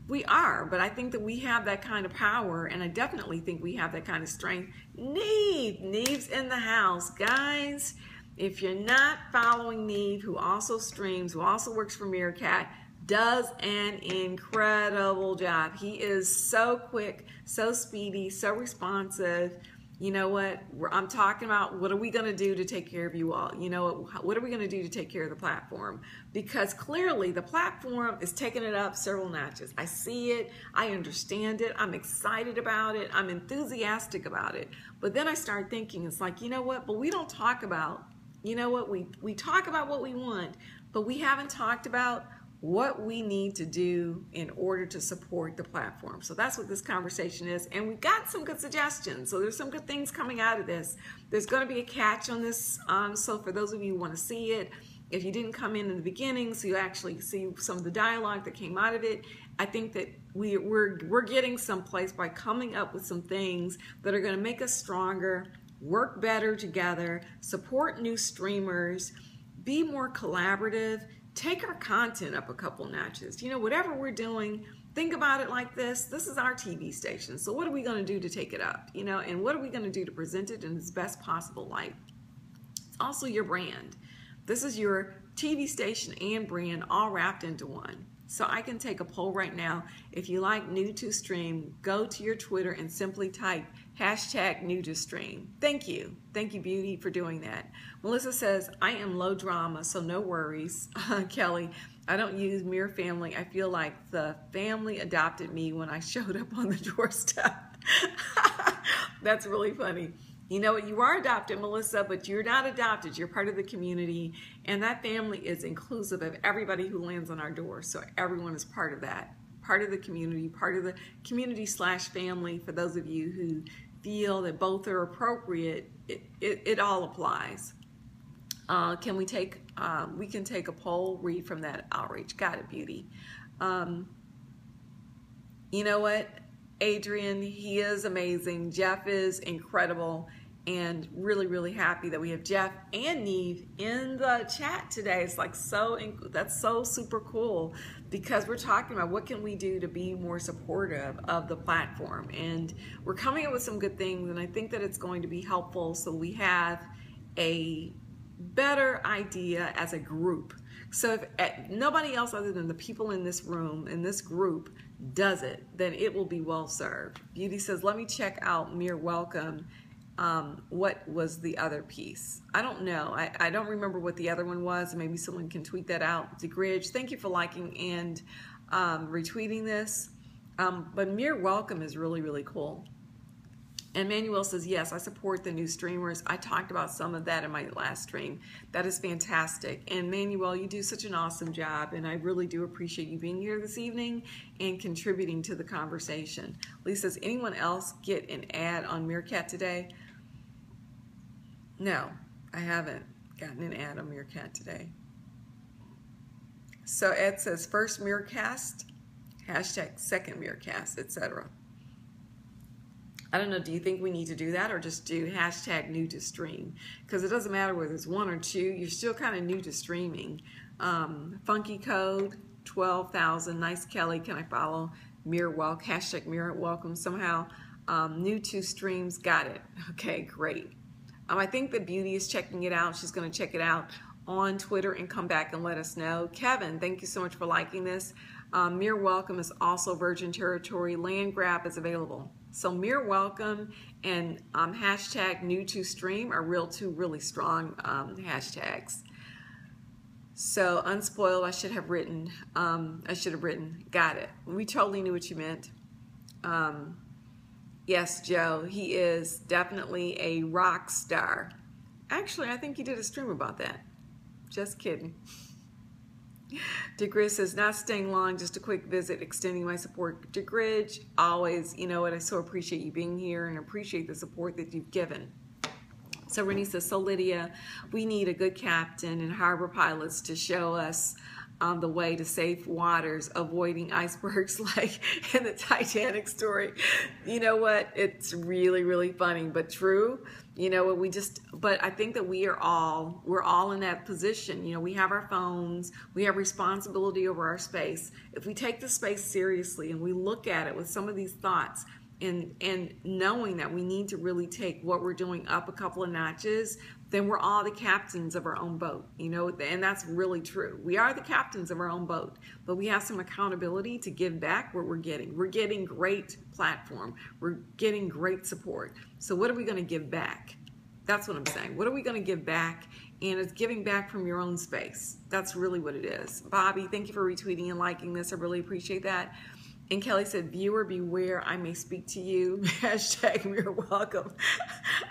We are, but I think that we have that kind of power, and I definitely think we have that kind of strength. Neve's in the house. Guys, if you're not following Neve, who also streams, who also works for Meerkat, does an incredible job. He is so quick, so speedy, so responsive. You know what? I'm talking about what are we going to do to take care of you all? You know, what are we going to do to take care of the platform? Because clearly the platform is taking it up several notches. I see it. I understand it. I'm excited about it. I'm enthusiastic about it. But then I start thinking, it's like, you know what? But we don't talk about, you know what? We talk about what we want, but we haven't talked about what we need to do in order to support the platform. So that's what this conversation is, and we've got some good suggestions. So there's some good things coming out of this. There's going to be a catch on this, so for those of you who want to see it, if you didn't come in the beginning, so you actually see some of the dialogue that came out of it, I think that we're getting someplace by coming up with some things that are going to make us stronger, work better together, support new streamers, be more collaborative, take our content up a couple notches. You know, whatever we're doing, think about it like this. This is our TV station. So what are we going to do to take it up? You know, and what are we going to do to present it in its best possible light? It's also your brand. This is your TV station and brand all wrapped into one. So I can take a poll right now. If you like new to stream, go to your Twitter and simply type hashtag new to stream. Thank you. Thank you, Beauty, for doing that. Melissa says, I am low drama, so no worries. Kelly, I don't use Mere Family. I feel like the family adopted me when I showed up on the doorstep. That's really funny. You know what? You are adopted, Melissa, but you're not adopted. You're part of the community, and that family is inclusive of everybody who lands on our door. So everyone is part of that, part of the community / family. For those of you who feel that both are appropriate, it all applies. Can we take? We can take a poll. Read from that outreach. Got it, Beauty. You know what? Adrian, he is amazing. Jeff is incredible, and really, really happy that we have Jeff and Neve in the chat today. It's like that's so super cool, because we're talking about what can we do to be more supportive of the platform, and we're coming up with some good things, and I think that it's going to be helpful so we have a better idea as a group. So if nobody else other than the people in this room, in this group, does it, then it will be well served. Beauty says, let me check out Mere Welcome. What was the other piece? I don't know. I don't remember what the other one was. Maybe someone can tweet that out. DeGridge, thank you for liking and retweeting this. But Mere Welcome is really, really cool. And Manuel says, yes, I support the new streamers. I talked about some of that in my last stream. That is fantastic. And Manuel, you do such an awesome job, and I really do appreciate you being here this evening and contributing to the conversation. Lisa says, anyone else get an ad on Meerkat today? No, I haven't gotten an ad on Meerkat today. So Ed says, first Meerkast, hashtag second Meerkast, etc. I don't know, do you think we need to do that, or just do hashtag new to stream? Because it doesn't matter whether it's one or two, you're still kind of new to streaming. Funky Code, 12,000, nice Kelly, can I follow? Mere Welcome, hashtag Mere Welcome somehow. New to streams, got it. Okay, great. I think that Beauty is checking it out. She's going to check it out on Twitter and come back and let us know. Kevin, thank you so much for liking this. Mere Welcome is also Virgin Territory. Land grab is available. So Mere Welcome and hashtag new to stream are two really strong hashtags. So unspoiled, I should have written, got it. We totally knew what you meant. Yes, Joe, he is definitely a rock star. Actually, I think he did a stream about that. Just kidding. DeGridge says, not staying long, just a quick visit, extending my support. DeGridge, always, you know what, I so appreciate you being here and appreciate the support that you've given. So Renee says, so Lydia, we need a good captain and harbor pilots to show us the way to safe waters, avoiding icebergs like in the Titanic story. You know what, it's really, really funny, but true. You know, but I think that we're all in that position. You know, we have our phones, we have responsibility over our space. If we take the space seriously and we look at it with some of these thoughts and knowing that we need to really take what we're doing up a couple of notches, then we're all the captains of our own boat, you know, and that's really true. We are the captains of our own boat, but we have some accountability to give back what we're getting. We're getting great platform. We're getting great support. So what are we going to give back? That's what I'm saying. What are we going to give back? And it's giving back from your own space. That's really what it is. Bobby, thank you for retweeting and liking this. I really appreciate that. And Kelly said, viewer beware, I may speak to you. Hashtag Mere Welcome.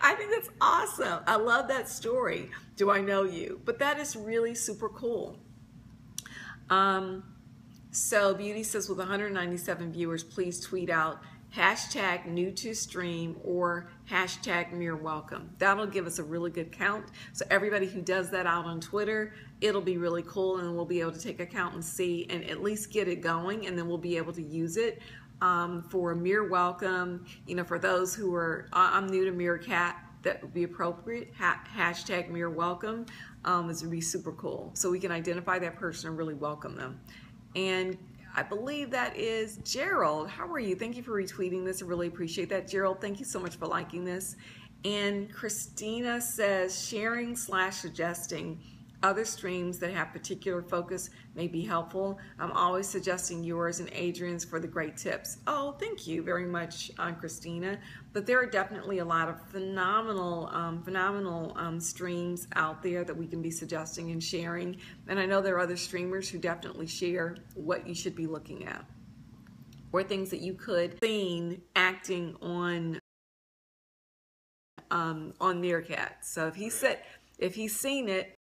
I think that's awesome. I love that story. Do I know you? But that is really super cool. So Beauty says, with 197 viewers, please tweet out hashtag new to stream or hashtag Mere Welcome. That'll give us a really good count. So everybody who does that out on Twitter, it'll be really cool, and we'll be able to take a count and see and at least get it going, and then we'll be able to use it for Mere Welcome. You know, for those who are, I'm new to Meerkat, that would be appropriate. Hashtag Mere Welcome. This would be super cool. So we can identify that person and really welcome them. And I believe that is Gerald. How are you? Thank you for retweeting this. I really appreciate that. Gerald, thank you so much for liking this. And Christina says, sharing / suggesting. other streams that have particular focus may be helpful. I'm always suggesting yours and Adrian's for the great tips. Oh, thank you very much, Christina. But there are definitely a lot of phenomenal streams out there that we can be suggesting and sharing. And I know there are other streamers who definitely share what you should be looking at, or things that you could see acting on Meerkat. So if he's seen it,